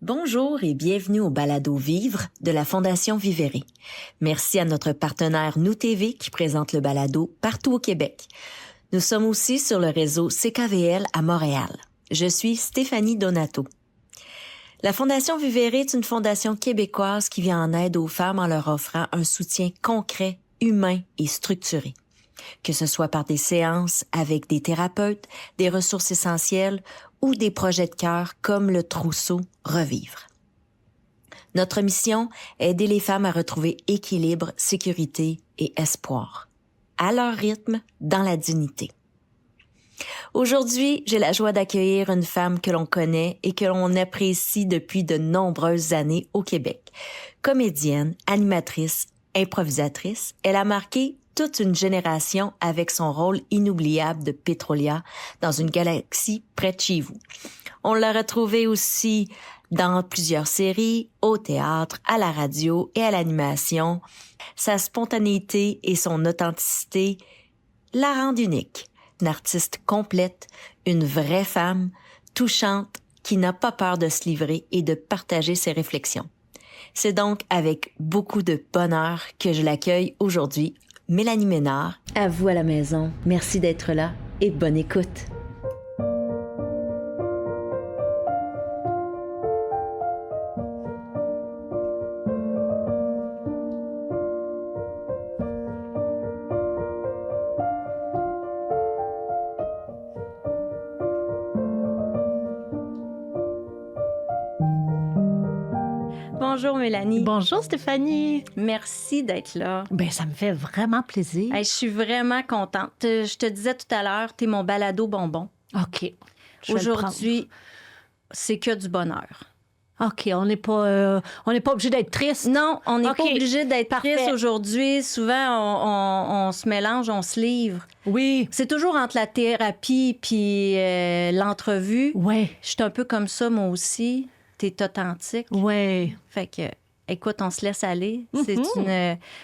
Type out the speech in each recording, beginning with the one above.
Bonjour et bienvenue au balado Vivre de la Fondation Vivere. Merci à notre partenaire Nous TV qui présente le balado partout au Québec. Nous sommes aussi sur le réseau CKVL à Montréal. Je suis Stéphanie Donato. La Fondation Vivere est une fondation québécoise qui vient en aide aux femmes en leur offrant un soutien concret, humain et structuré. Que ce soit par des séances avec des thérapeutes, des ressources essentielles ou des projets de cœur comme le trousseau Revivre. Notre mission, aider les femmes à retrouver équilibre, sécurité et espoir, à leur rythme, dans la dignité. Aujourd'hui, j'ai la joie d'accueillir une femme que l'on connaît et que l'on apprécie depuis de nombreuses années au Québec. Comédienne, animatrice, improvisatrice, elle a marqué toute une génération avec son rôle inoubliable de Pétrolia dans une galaxie près de chez vous. On l'a retrouvée aussi dans plusieurs séries, au théâtre, à la radio et à l'animation. Sa spontanéité et son authenticité la rendent unique. Une artiste complète, une vraie femme, touchante, qui n'a pas peur de se livrer et de partager ses réflexions. C'est donc avec beaucoup de bonheur que je l'accueille aujourd'hui. Mélanie Ménard, à vous à la maison. Merci d'être là et bonne écoute. Bonjour Mélanie. Bonjour Stéphanie. Merci d'être là. Ben ça me fait vraiment plaisir. Hey, je suis vraiment contente. Je te disais tout à l'heure, t'es mon balado bonbon. OK. Aujourd'hui, c'est que du bonheur. OK, on n'est pas obligé d'être triste. Non, on n'est OK. pas obligé d'être Parfait. triste aujourd'hui. Souvent, on se mélange, on se livre. Oui. C'est toujours entre la thérapie puis l'entrevue. Ouais. Je suis un peu comme ça, moi aussi. T'es authentique. Ouais. Fait que, écoute, on se laisse aller. C'est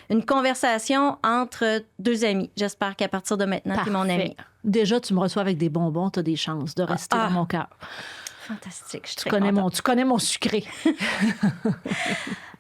une conversation entre deux amis. J'espère qu'à partir de maintenant, t'es mon ami. Déjà, tu me reçois avec des bonbons, tu as des chances de rester dans mon cœur. Fantastique, je suis très Tu connais mon sucré.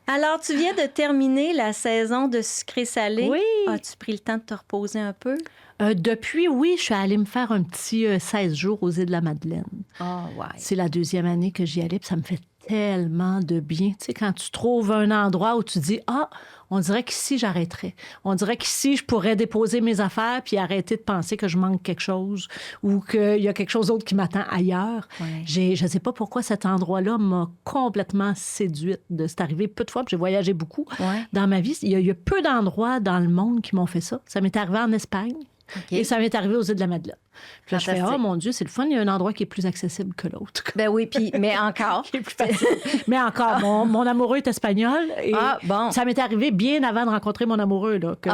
Alors, tu viens de terminer la saison de sucré-salé. Oui. As-tu pris le temps de te reposer un peu? Depuis, oui, je suis allée me faire un petit 16 jours aux Îles-de-la-Madeleine. Ah, ouais. C'est la deuxième année que j'y allais, puis ça me fait tellement de bien. Tu sais, quand tu trouves un endroit où tu dis « Ah, on dirait qu'ici, j'arrêterais. On dirait qu'ici, je pourrais déposer mes affaires puis arrêter de penser que je manque quelque chose ou qu'il y a quelque chose d'autre qui m'attend ailleurs. Ouais. Je ne sais pas pourquoi cet endroit-là m'a complètement séduite. C'est arrivé peu de fois, puis j'ai voyagé beaucoup dans ma vie. Il y a peu d'endroits dans le monde qui m'ont fait ça. Ça m'est arrivé en Espagne. Okay. Et ça m'est arrivé aux Îles-de-la-Madeleine. Puis là, je fais, oh mon Dieu, c'est le fun, il y a un endroit qui est plus accessible que l'autre. Ben oui, mais encore. Qui est plus facile. Mais encore, mon amoureux est espagnol. Et bon. ça m'est arrivé bien avant de rencontrer mon amoureux, là, que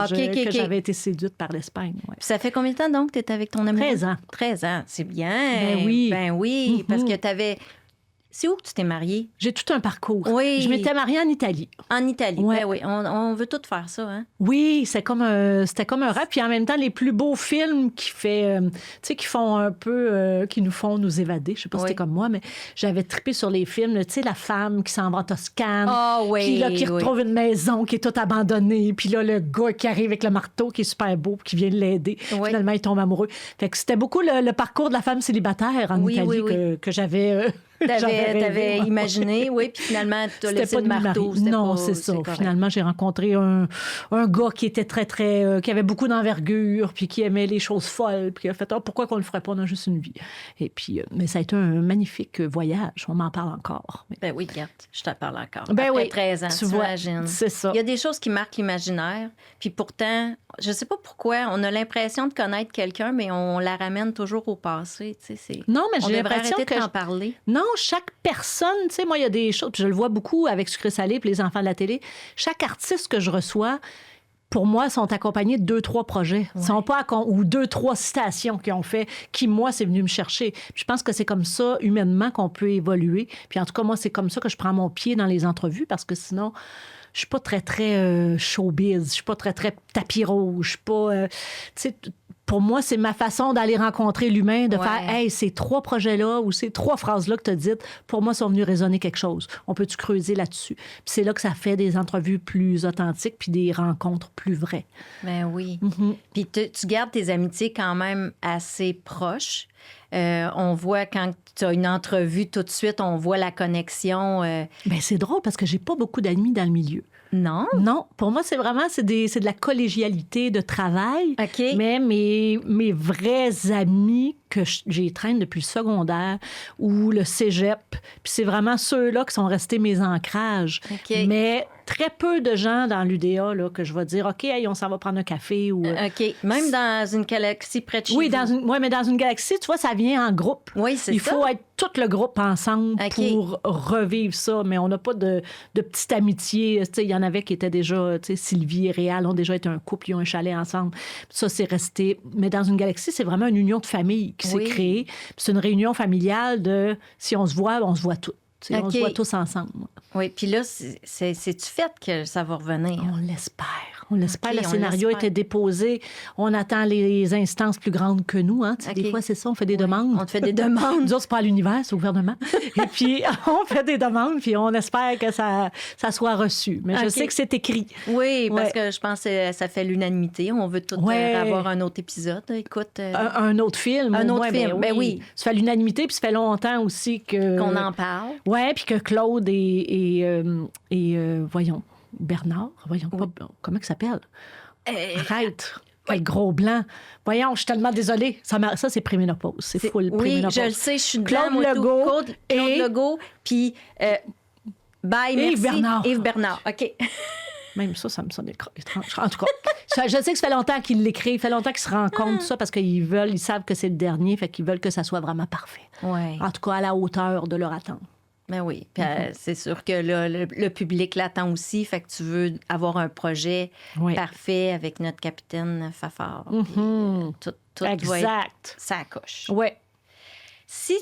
j'avais été séduite par l'Espagne. Ouais. Ça fait combien de temps, donc, que tu es avec ton amoureux? 13 ans. 13 ans, c'est bien. Ben oui. Ben oui, parce que tu avais... C'est où que tu t'es mariée? J'ai tout un parcours. Oui. Je m'étais mariée en Italie. En Italie, ouais. Ben oui. On veut tout faire ça, hein? Oui, c'était comme un rêve. Puis en même temps, les plus beaux films qui font un peu... qui nous font nous évader. Je sais pas si c'était comme moi, mais j'avais trippé sur les films. Tu sais, la femme qui s'en va en Toscane. Puis là, qui retrouve une maison qui est toute abandonnée. Puis là, le gars qui arrive avec le marteau qui est super beau puis qui vient l'aider. Oui. Finalement, il tombe amoureux. Fait que c'était beaucoup le parcours de la femme célibataire en Italie que j'avais... T'avais imaginé, oui, puis finalement, tu as laissé le marteau. Non, c'est ça. Finalement, j'ai rencontré un gars qui était très, très... qui avait beaucoup d'envergure, puis qui aimait les choses folles, puis qui a fait « pourquoi qu'on ne le ferait pas? On a juste une vie. » Et puis, mais ça a été un magnifique voyage. On m'en parle encore. Mais... Ben oui, regarde, je t'en parle encore. Ben après oui, 13 ans, tu imagines. C'est ça. Il y a des choses qui marquent l'imaginaire, puis pourtant, je sais pas pourquoi, on a l'impression de connaître quelqu'un, mais on la ramène toujours au passé. Non, mais j'ai l'impression que... t'en parler. Non, chaque personne, tu sais, moi, il y a des choses, puis je le vois beaucoup avec Sucré Salé puis les enfants de la télé, chaque artiste que je reçois, pour moi, sont accompagnés de 2-3 projets. Ouais. Sont pas ou 2-3 citations qu'ils ont fait, qui, moi, c'est venu me chercher. Puis je pense que c'est comme ça, humainement, qu'on peut évoluer. Puis en tout cas, moi, c'est comme ça que je prends mon pied dans les entrevues, parce que sinon... Je suis pas très, très showbiz. Je suis pas très, très tapis rouge. Je suis pas... tu sais, pour moi, c'est ma façon d'aller rencontrer l'humain, de Ouais. faire, hey, ces 3 projets-là ou ces 3 phrases-là que tu as dites, pour moi, sont venus résonner quelque chose. On peut-tu creuser là-dessus? Puis c'est là que ça fait des entrevues plus authentiques puis des rencontres plus vraies. Ben oui. Mhm. Puis tu gardes tes amitiés quand même assez proches. On voit quand tu as une entrevue, tout de suite, on voit la connexion. Ben, c'est drôle parce que j'ai pas beaucoup d'amis dans le milieu. Non? Non, pour moi, c'est de la collégialité de travail. OK. Mais mes vrais amis que j'ai traîne depuis le secondaire ou le cégep, puis c'est vraiment ceux-là qui sont restés mes ancrages. OK. Mais très peu de gens dans l'UDA là, que je vais dire, OK, hey, on s'en va prendre un café. Ou... OK. Même dans une galaxie près de chez Oui, vous. mais dans une galaxie, tu vois, ça vient en groupe. Oui, c'est Il ça. faut être tout le groupe ensemble OK. pour revivre ça. Mais on n'a pas de petite amitié. Tu sais, il y en avait qui étaient déjà, tu sais, Sylvie et Réal ont déjà été un couple, ils ont un chalet ensemble. Ça, c'est resté. Mais dans une galaxie, c'est vraiment une union de famille qui Oui. s'est créée. Puis c'est une réunion familiale de si on se voit tous. Tu sais, on OK. se voit tous ensemble. Oui, puis là, c'est-tu fait que ça va revenir? On l'espère. On l'espère. OK, Le on scénario a l'espère. été déposé. On attend les instances plus grandes que nous. Hein. Tu sais, OK. Des fois, c'est ça, on fait des demandes. On te fait des demandes. Nous autres, c'est pas à l'univers, c'est au gouvernement. Et puis, on fait des demandes, puis on espère que ça soit reçu. Mais je OK. sais que c'est écrit. Oui, parce Ouais. que je pense que ça fait l'unanimité. On veut tout Ouais. avoir un autre épisode. Écoute, Un autre film. Un au autre moins, film, ben oui. Ça fait l'unanimité, puis ça fait longtemps aussi que... qu'on en parle. Oui, puis que Claude et voyons, Bernard, voyons, pas, comment il s'appelle? Arrête. Quel gros blanc. Voyons, je suis tellement désolée. Ça, c'est préménopause. C'est full Oui, préménopause. je le sais, je suis Claude dedans, moi, tout. Legault Claude et- Legault, puis bye, merci. Yves Bernard. Yves Bernard, OK. Même ça me sonne étrange. En tout cas, je sais que ça fait longtemps qu'ils l'écrivent, ça fait longtemps qu'ils se rendent compte de ça parce ils savent que c'est le dernier, fait qu'ils veulent que ça soit vraiment parfait. Oui, En tout cas, à la hauteur de leur attente. ben oui. Puis, c'est sûr que là, le public l'attend aussi, fait que tu veux avoir un projet Oui. parfait avec notre capitaine Fafard. Puis, tout doit être Exact. ça coche. Oui. Si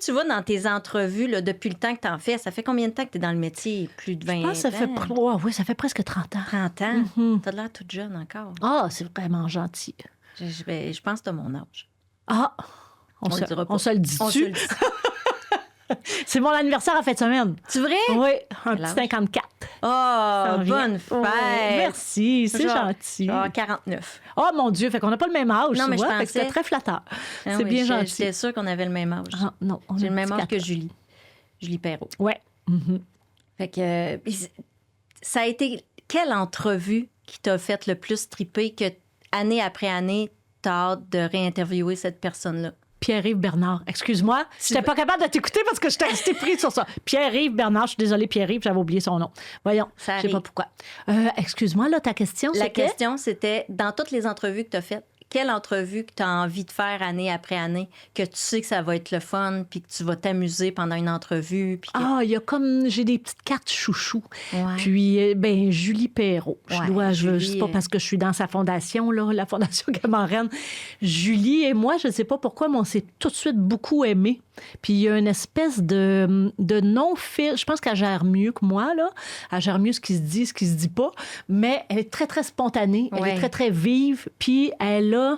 tu vas dans tes entrevues, là, depuis le temps que tu en fais, ça fait combien de temps que tu es dans le métier? Plus de 20 Je pense que ça fait, oui, ça fait presque 30 ans. 30 ans? T'as l'air toute jeune encore. Ah, c'est vraiment gentil. Je pense que t'as mon âge. Ah, On le dira pas. on se le dit-tu? On se le dit. C'est mon anniversaire en fin de semaine. C'est vrai? Oui, un Quel petit âge? 54. Oh, Ça vient. bonne fête! Ouais, merci, c'est Genre- gentil. Genre 49. Oh mon Dieu, fait qu'on n'a pas le même âge, Non, tu mais je vois, fait que pensais- c'était très flatteur. Ah C'est oui, bien gentil. J'étais sûre qu'on avait le même âge. Ah, non, on J'ai a le même un petit âge que 4 ans. Julie. Julie Perrault. Ouais. Mhm. Fait que ça a été quelle entrevue qui t'a fait le plus triper que année après année, t'as hâte de réinterviewer cette personne-là? Pierre-Yves Bernard. Excuse-moi, j'étais pas capable de t'écouter parce que j'étais restée prise sur ça. Pierre-Yves Bernard, je suis désolée, Pierre-Yves, j'avais oublié son nom. Voyons, Ça je sais pas arrive. pourquoi. Excuse-moi, là, ta question, La c'était... question, c'était, dans toutes les entrevues que tu as faites, quelle entrevue que tu as envie de faire année après année, que tu sais que ça va être le fun, puis que tu vas t'amuser pendant une entrevue? Puis que... Ah, il y a comme... J'ai des petites cartes chouchou. Ouais. Puis, ben Julie Perrault. Ouais, Je Julie, sais pas parce que je suis dans sa fondation, là, la fondation Camarenne. Julie et moi, je sais pas pourquoi, mais on s'est tout de suite beaucoup aimés. Puis il y a une espèce de non-fil. Je pense qu'elle gère mieux que moi, là. Elle gère mieux ce qui se dit, ce qui se dit pas. Mais elle est très, très spontanée. Elle Ouais. est très, très vive. Puis elle a...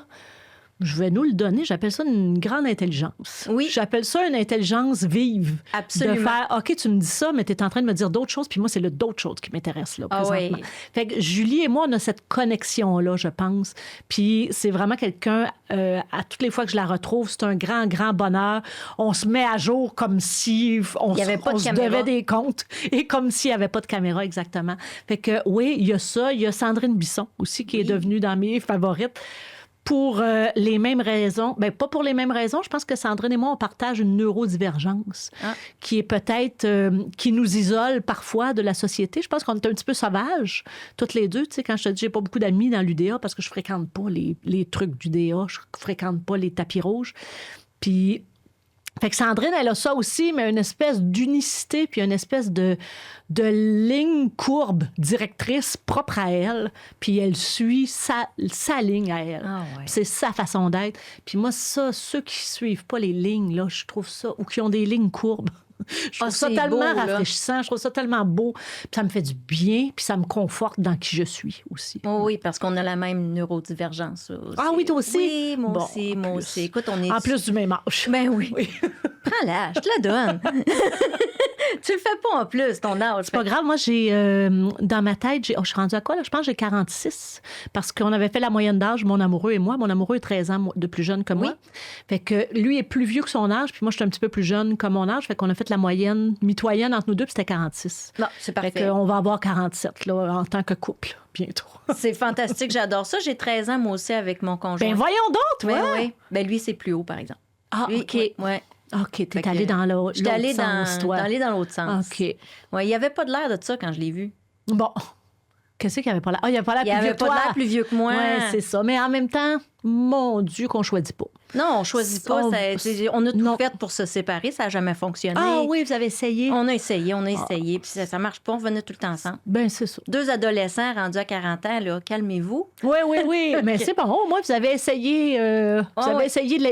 Je vais nous le donner. J'appelle ça une grande intelligence. Oui. J'appelle ça une intelligence vive. Absolument. De faire, OK, tu me dis ça, mais tu es en train de me dire d'autres choses, puis moi, c'est le d'autres choses qui m'intéresse, là, Ah présentement. oui. Fait que Julie et moi, on a cette connexion-là, je pense. Puis c'est vraiment quelqu'un, à toutes les fois que je la retrouve, c'est un grand, grand bonheur. On se met à jour comme si on, Il y avait pas de se caméra. devait des comptes et comme s'il n'y avait pas de caméra, exactement. Fait que oui, il y a ça. Il y a Sandrine Bisson aussi, qui est devenue dans mes favorites. Pour les mêmes raisons. Bien, pas pour les mêmes raisons. Je pense que Sandrine et moi, on partage une neurodivergence qui est peut-être... qui nous isole parfois de la société. Je pense qu'on est un petit peu sauvages, toutes les deux. Tu sais, quand je te dis j'ai pas beaucoup d'amis dans l'UDA parce que je fréquente pas les trucs d'UDA, je fréquente pas les tapis rouges. Puis... Fait que Sandrine, elle a ça aussi, mais une espèce d'unicité puis une espèce de ligne courbe directrice propre à elle. Puis elle suit sa ligne à elle. Ah ouais. Puis c'est sa façon d'être. Puis moi, ça, ceux qui suivent pas les lignes, là, je trouve ça, ou qui ont des lignes courbes, Je trouve ça tellement rafraîchissant, je trouve ça tellement beau, puis ça me fait du bien, puis ça me conforte dans qui je suis aussi. Oh oui, parce qu'on a la même neurodivergence. Aussi. Ah oui, toi aussi? Oui, moi aussi. Écoute, on est... En plus du même âge. Ben oui. Prends-la, je te la donne. Tu le fais pas en plus, ton âge. C'est pas grave. Moi, j'ai dans ma tête, je suis rendue à quoi, là? Je pense que j'ai 46. Parce qu'on avait fait la moyenne d'âge, mon amoureux et moi. Mon amoureux est 13 ans de plus jeune que moi. Fait que lui est plus vieux que son âge, puis moi, je suis un petit peu plus jeune que mon âge. Fait qu'on a fait la moyenne mitoyenne entre nous deux, puis c'était 46. Non, c'est parfait. Fait qu'on va avoir 47 là, en tant que couple, bientôt. C'est fantastique, j'adore ça. J'ai 13 ans, moi aussi, avec mon conjoint. Ben voyons donc, toi! Oui. Ben lui, c'est plus haut, par exemple. Ah, lui, OK. Ouais. OK, t'es allée dans l'autre sens, toi. J'étais allée dans l'autre sens. OK. Ouais, il n'y avait pas de l'air de ça quand je l'ai vu. Bon. Qu'est-ce qu'il n'y avait pas l'air? Ah, il n'y avait pas l'air plus vieux que toi. Il avait pas l'air plus vieux que moi. Oui, c'est ça. Mais en même temps, mon Dieu, qu'on choisit pas. Non, on choisit pas. On a tout fait pour se séparer. Ça n'a jamais fonctionné. Ah oui, vous avez essayé? On a essayé. Puis ça marche pas. On venait tout le temps ensemble. Ben c'est ça. 2 adolescents rendus à 40 ans, là, calmez-vous. Oui. Mais c'est bon. Au moins, vous avez essayé,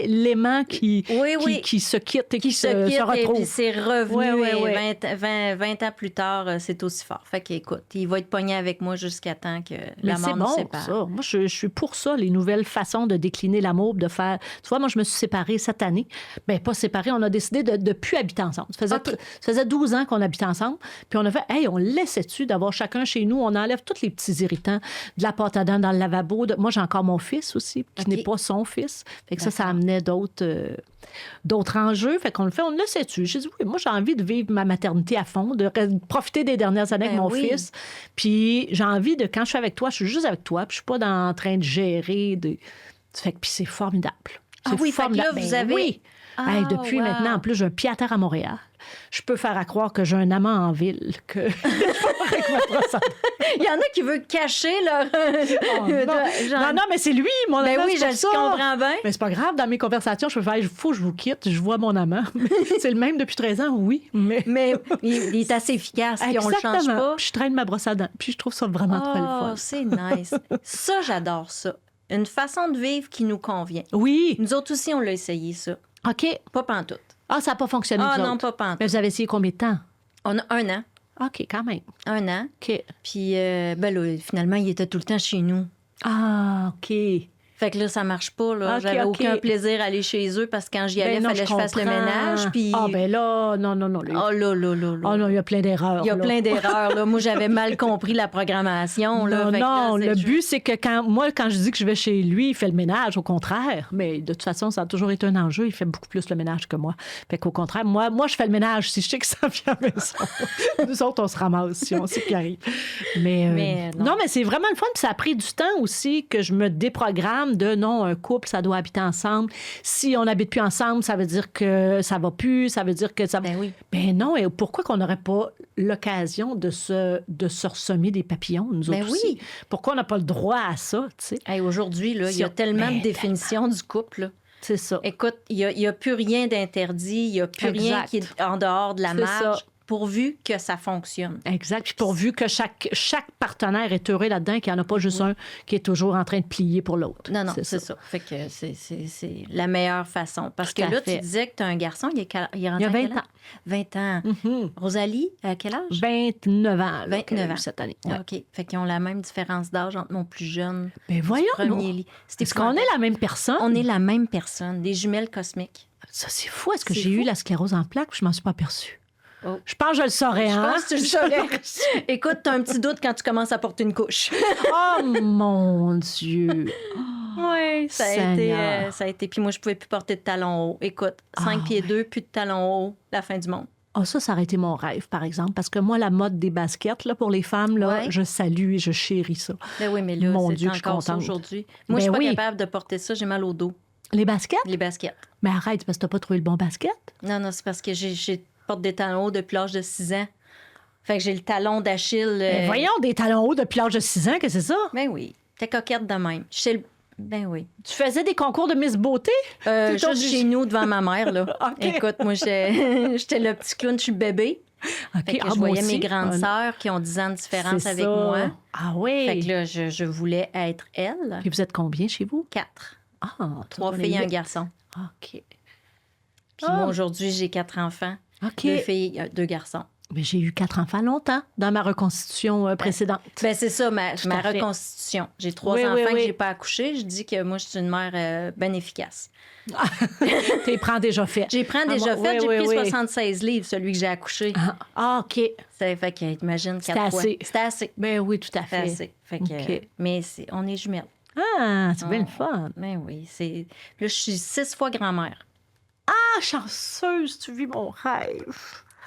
l'aimant qui se quitte et qui se retrouve. Et puis c'est revenu. Oui. 20 ans plus tard, c'est aussi fort. Fait qu'écoute, il va être pogné avec moi jusqu'à temps que la mort nous sépare. Ça. Moi, je suis pour ça, les nouvelles façons de décliner l'amour, de faire... Tu vois, moi, je me suis séparée cette année. Bien, pas séparée, on a décidé de ne plus habiter ensemble. Ça faisait 12 ans qu'on habitait ensemble. Puis on a fait, hey, on laissait-tu d'avoir chacun chez nous? On enlève tous les petits irritants, de la pâte à dents dans le lavabo. Moi, j'ai encore mon fils aussi, qui n'est pas son fils. Fait que ça amenait d'autres enjeux. Fait qu'on le fait, on le laissait-tu? J'ai dit, oui, moi, j'ai envie de vivre ma maternité à fond, de profiter des dernières années avec mon fils. Puis j'ai envie de, quand je suis avec toi, je suis juste avec toi, puis je suis pas en train de gérer. Fait que puis c'est formidable. Fait que là, vous avez... Oui. Depuis maintenant, en plus, j'ai un pied à terre à Montréal. Je peux faire à croire que j'ai un amant en ville. Il y en a qui veulent cacher leur... Non, mais c'est lui, mon amant. Ben oui, je comprends bien. Mais c'est pas grave. Dans mes conversations, je peux faire, il faut que je vous quitte, je vois mon amant. C'est le même depuis 13 ans, oui. Mais il est assez efficace, puis on le change pas. Puis je traîne ma brosse à dents. Puis je trouve ça vraiment très le fun. C'est nice. Ça, j'adore ça. Une façon de vivre qui nous convient. Oui. Nous autres aussi, on l'a essayé, ça. OK. Pas pantoute. Ah, ça n'a pas fonctionné, vous non, autres. pas pantoute. Mais vous avez essayé combien de temps? On a 1 an. OK, quand même. 1 an. OK. Puis, là, finalement, il était tout le temps chez nous. Ah, OK. Fait que là, ça marche pas. Là. J'avais aucun plaisir à aller chez eux parce que quand j'y allais, il fallait que je fasse le ménage. Puis... Ah, ben là, non. là. Ah non, il y a plein d'erreurs. Il y a plein d'erreurs. Là. Moi, j'avais mal compris la programmation. Là. Le but, c'est que quand je dis que je vais chez lui, il fait le ménage, au contraire. Mais de toute façon, ça a toujours été un enjeu. Il fait beaucoup plus le ménage que moi. Fait qu'au contraire, moi, je fais le ménage si je sais que ça vient à la maison. Nous autres, on se ramasse si on sait qu'il arrive. Mais non, mais c'est vraiment le fun. Puis ça a pris du temps aussi que je me déprogramme de non, un couple, ça doit habiter ensemble. Si on n'habite plus ensemble, ça veut dire que ça va plus, ça veut dire que ça... Ben oui. Ben non, et pourquoi qu'on n'aurait pas l'occasion de se ressemer des papillons, nous autres aussi? Pourquoi on n'a pas le droit à ça, tu sais? Aujourd'hui, là, il y a tellement de définitions du couple, là. C'est ça. Écoute, il n'y a plus rien d'interdit, il n'y a plus rien qui est en dehors de la marge. Pourvu que ça fonctionne. Exact. Puis pourvu que chaque partenaire est heureux là-dedans, qu'il n'y en a pas juste un qui est toujours en train de plier pour l'autre. Non, c'est ça. Fait que c'est la meilleure façon. Parce que là, tu disais que tu as un garçon, il a 20 ans. 20 ans. Mm-hmm. Rosalie, à quel âge? 29 ans. 29 ans. Cette année. Ouais. OK. Fait qu'ils ont la même différence d'âge entre mon plus jeune. Ben voyons. Est-ce qu'on est la même personne? On est la même personne. Des jumelles cosmiques. Ça, c'est fou. Est-ce que j'ai eu la sclérose en plaques? Je m'en suis pas aperçue. Oh. Je pense que je le saurais, hein? Je pense que tu le saurais. Écoute, t'as un petit doute quand tu commences à porter une couche. Oh, mon Dieu! Oui, ça a été. Puis moi, je pouvais plus porter de talons hauts. Écoute, 5 pieds 2, plus de talons hauts, la fin du monde. Ah, ça aurait été mon rêve, par exemple. Parce que moi, la mode des baskets, là, pour les femmes, là, je salue et je chéris ça. Ben oui, mais là, mon c'est Dieu, encore ça aujourd'hui. Moi, je suis pas capable de porter ça. J'ai mal au dos. Les baskets? Les baskets. Mais arrête, parce que t'as pas trouvé le bon basket? Non, c'est parce que je porte des talons hauts depuis l'âge de 6 ans. Fait que j'ai le talon d'Achille. Mais voyons, des talons hauts depuis l'âge de 6 ans, que c'est ça? Ben oui. T'es coquette de même. Ben oui. Tu faisais des concours de Miss Beauté? Juste chez nous, devant ma mère, là. Okay. Écoute, moi, j'étais le petit clown, je suis bébé. Okay. Fait que je voyais mes grandes sœurs qui ont 10 ans de différence avec moi. Ah oui? Fait que là, je voulais être elle. Puis vous êtes combien chez vous? 4. Ah, 3 filles et un garçon. OK. Puis moi, aujourd'hui, j'ai 4 enfants. OK. 2 filles, 2 garçons. Mais j'ai eu 4 enfants longtemps dans ma reconstitution précédente. Ben c'est ça, ma à fait. reconstitution. J'ai 3 Oui, enfants oui, que oui. j'ai pas accouchés. Je dis que moi, je suis une mère bien efficace. Tu les prends déjà fait. J'ai pris déjà moi- fait. oui, J'ai oui, pris oui. 76 livres, celui que j'ai accouché. Ah, OK. Ça fait que, imagine, 4 C'était fois. assez. C'était assez. Ben oui, tout à C'était fait. assez. Fait que, OK. mais on est jumelles. Ah, c'est bien le fun. Ben oui. Là, je suis 6 fois grand-mère. Ah, chanceuse, tu vis mon rêve.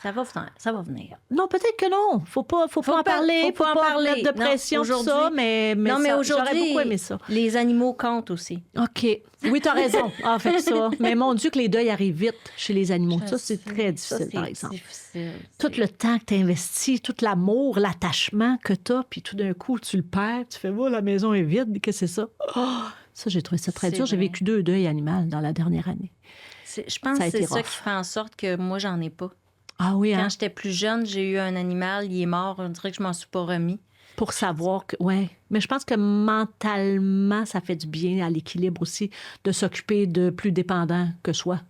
Ça va venir. Ça va venir. Non, peut-être que non. Faut pas en parler. faut pas en parler. Mettre de Non, pression, tout ça, aujourd'hui- mais non, mais ça, aujourd'hui, j'aurais beaucoup aimé ça. les animaux comptent aussi. OK. Oui, t'as raison. Ah, fait que ça. Mais mon Dieu, que les deuils arrivent vite chez les animaux. Ça, c'est très difficile, par exemple. Difficile. Tout le temps que tu investis, tout l'amour, l'attachement que tu as, puis tout d'un coup, tu le perds, tu fais, oh, la maison est vide, qu'est-ce que c'est ça? Oh, ça, j'ai trouvé ça très C'est dur. J'ai vrai. vécu 2 deuils animaux dans la dernière année. Je pense Ça a que c'est été ça rough. qui fait en sorte que moi, j'en ai pas. Ah oui, hein? Quand j'étais plus jeune, j'ai eu un animal, il est mort, on dirait que je m'en suis pas remis. Pour savoir que. Ouais. Mais je pense que mentalement, ça fait du bien à l'équilibre aussi de s'occuper de plus dépendants que soi.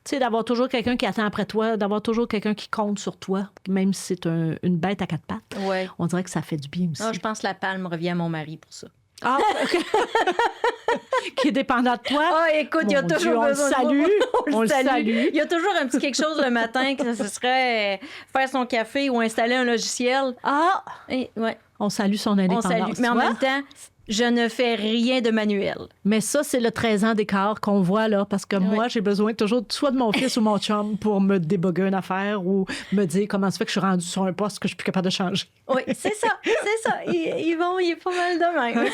Tu sais, d'avoir toujours quelqu'un qui attend après toi, d'avoir toujours quelqu'un qui compte sur toi, même si c'est une bête à 4 pattes. Ouais. On dirait que ça fait du bien aussi. Non, je pense que la palme revient à mon mari pour ça. Ah, OK. Qui est dépendant de toi. Ah, écoute, il y a Mon toujours Dieu, on le besoin de salue. moi. On le salue. Il y a toujours un petit quelque chose le matin que ce serait faire son café ou installer un logiciel. Ah! Ouais, On salue son on indépendance. salue. Mais en tu vois? même temps, je ne fais rien de manuel. Mais ça, c'est le 13 ans d'écart qu'on voit là, parce que moi, j'ai besoin toujours soit de mon fils ou mon chum pour me déboguer une affaire ou me dire comment ça fait que je suis rendue sur un poste que je suis plus capable de changer. Oui, c'est ça, c'est ça. Il est pas mal de même.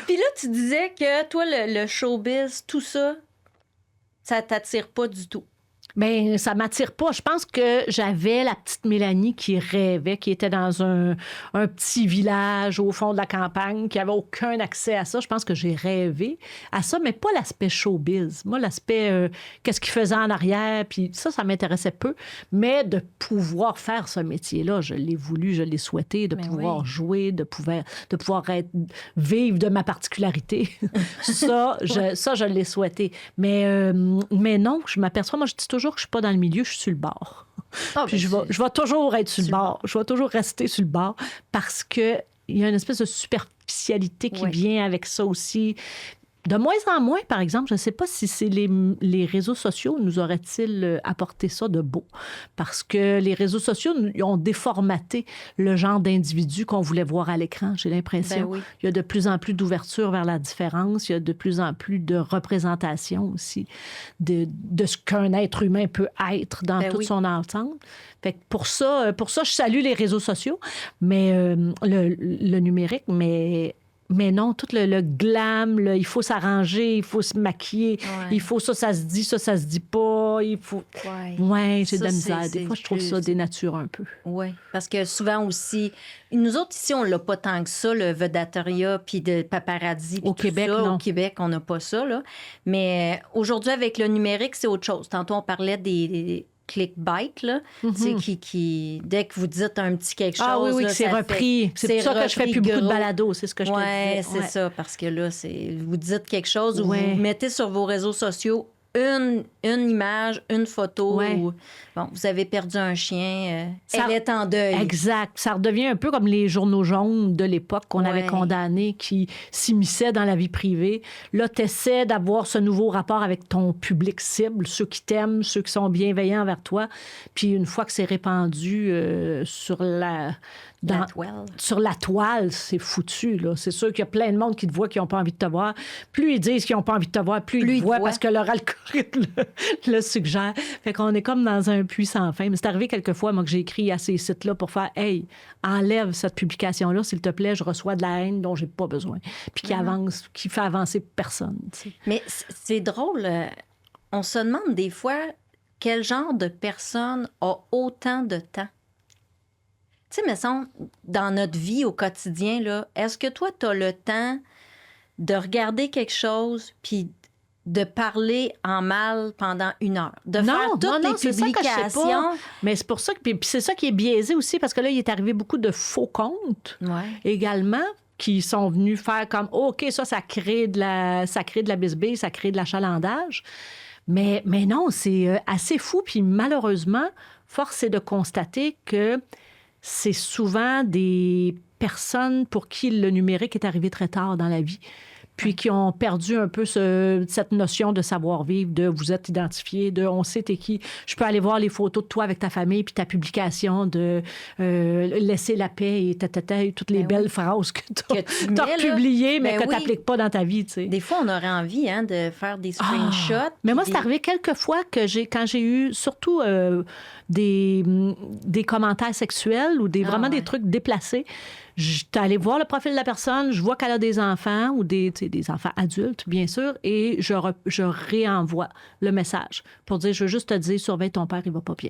Puis là, tu disais que toi, le showbiz, tout ça, ça t'attire pas du tout. Bien, ça m'attire pas. Je pense que j'avais la petite Mélanie qui rêvait, qui était dans un petit village au fond de la campagne, qui avait aucun accès à ça. Je pense que j'ai rêvé à ça, mais pas l'aspect showbiz. Moi, l'aspect qu'est-ce qu'il faisait en arrière, puis ça m'intéressait peu. Mais de pouvoir faire ce métier-là, je l'ai voulu, je l'ai souhaité, de Mais pouvoir oui. jouer, de pouvoir vivre de ma particularité. ça, je l'ai souhaité. Mais non, je m'aperçois, moi, je dis toujours que je suis pas dans le milieu, je suis sur le bord. Ah, Puis je vais toujours être sur le bord. Je vais toujours rester sur le bord parce que il y a une espèce de superficialité qui Oui. vient avec ça aussi. De moins en moins, par exemple, je ne sais pas si c'est les réseaux sociaux nous auraient-ils apporté ça de beau. Parce que les réseaux sociaux ont déformaté le genre d'individu qu'on voulait voir à l'écran, j'ai l'impression. Ben oui. Il y a de plus en plus d'ouverture vers la différence. Il y a de plus en plus de représentation aussi de ce qu'un être humain peut être dans Ben tout oui. son ensemble. Fait que pour ça, je salue les réseaux sociaux, mais le numérique, mais non, tout le glam, il faut s'arranger, il faut se maquiller, Ouais. il faut ça se dit, ça se dit pas, il faut... Ouais. Ouais, j'ai de Ça, la misère. c'est Des fois, je trouve plus- ça dénature un peu. Oui, parce que souvent aussi, nous autres ici, on l'a pas tant que ça, le vedatoriat puis de paparazzi. puis Au tout Québec, ça. non. Au Québec, on n'a pas ça, là. Mais aujourd'hui, avec le numérique, c'est autre chose. Tantôt, on parlait des clickbait, là. Tu sais, qui, dès que vous dites un petit quelque chose... Ah oui, oui, là, que c'est ça repris. fait- C'est pour ça que je fais plus beaucoup de gros. balados, c'est ce que je te Ouais, disais. c'est ça, parce que là, vous dites quelque chose ou Ouais. vous mettez sur vos réseaux sociaux une image, une photo. Ouais. Ou, bon, vous avez perdu un chien, Ça- elle est en deuil. Exact. Ça redevient un peu comme les journaux jaunes de l'époque qu'on avait Ouais. condamnés qui s'immisçaient dans la vie privée. Là, tu essaies d'avoir ce nouveau rapport avec ton public cible, ceux qui t'aiment, ceux qui sont bienveillants envers toi. Puis une fois que c'est répandu sur La toile. sur la toile, c'est foutu. Là. C'est sûr qu'il y a plein de monde qui te voit qui n'ont pas envie de te voir. Plus ils disent qu'ils n'ont pas envie de te voir, plus ils te voient parce que leur algorithme le suggère. Fait qu'on est comme dans un puits sans fin. Mais c'est arrivé quelquefois, moi, que j'ai écrit à ces sites-là pour faire « Hey, enlève cette publication-là, s'il te plaît, je reçois de la haine dont j'ai pas besoin. » Puis qui fait avancer personne. Tu sais. Mais c'est drôle. On se demande des fois quel genre de personne a autant de temps. Tu sais, mais dans notre vie au quotidien, là, est-ce que toi, tu as le temps de regarder quelque chose puis de parler en mal pendant 1 heure? De faire toutes les c'est ça que je sais publications? pas. Mais c'est pour ça que puis c'est ça qui est biaisé aussi parce que là, il est arrivé beaucoup de faux comptes Ouais. également qui sont venus faire comme oh, OK, ça crée de la bisbille, ça crée de l'achalandage. Mais non, c'est assez fou. Puis malheureusement, force est de constater que c'est souvent des personnes pour qui le numérique est arrivé très tard dans la vie, puis qui ont perdu un peu cette notion de savoir-vivre, de vous êtes identifié, de on sait t'es qui. Je peux aller voir les photos de toi avec ta famille, puis ta publication de laisser la paix et et toutes les belles phrases que tu as publiées, mais que tu n'appliques pas dans ta vie. Tu sais. Des fois, on aurait envie de faire des screenshots. Mais moi, c'est arrivé quelques fois que quand j'ai eu surtout des commentaires sexuels ou vraiment des trucs déplacés. Je suis allée voir le profil de la personne, je vois qu'elle a des enfants ou des enfants adultes, bien sûr, et je réenvoie le message pour dire, je veux juste te dire, surveille ton père, il va pas bien.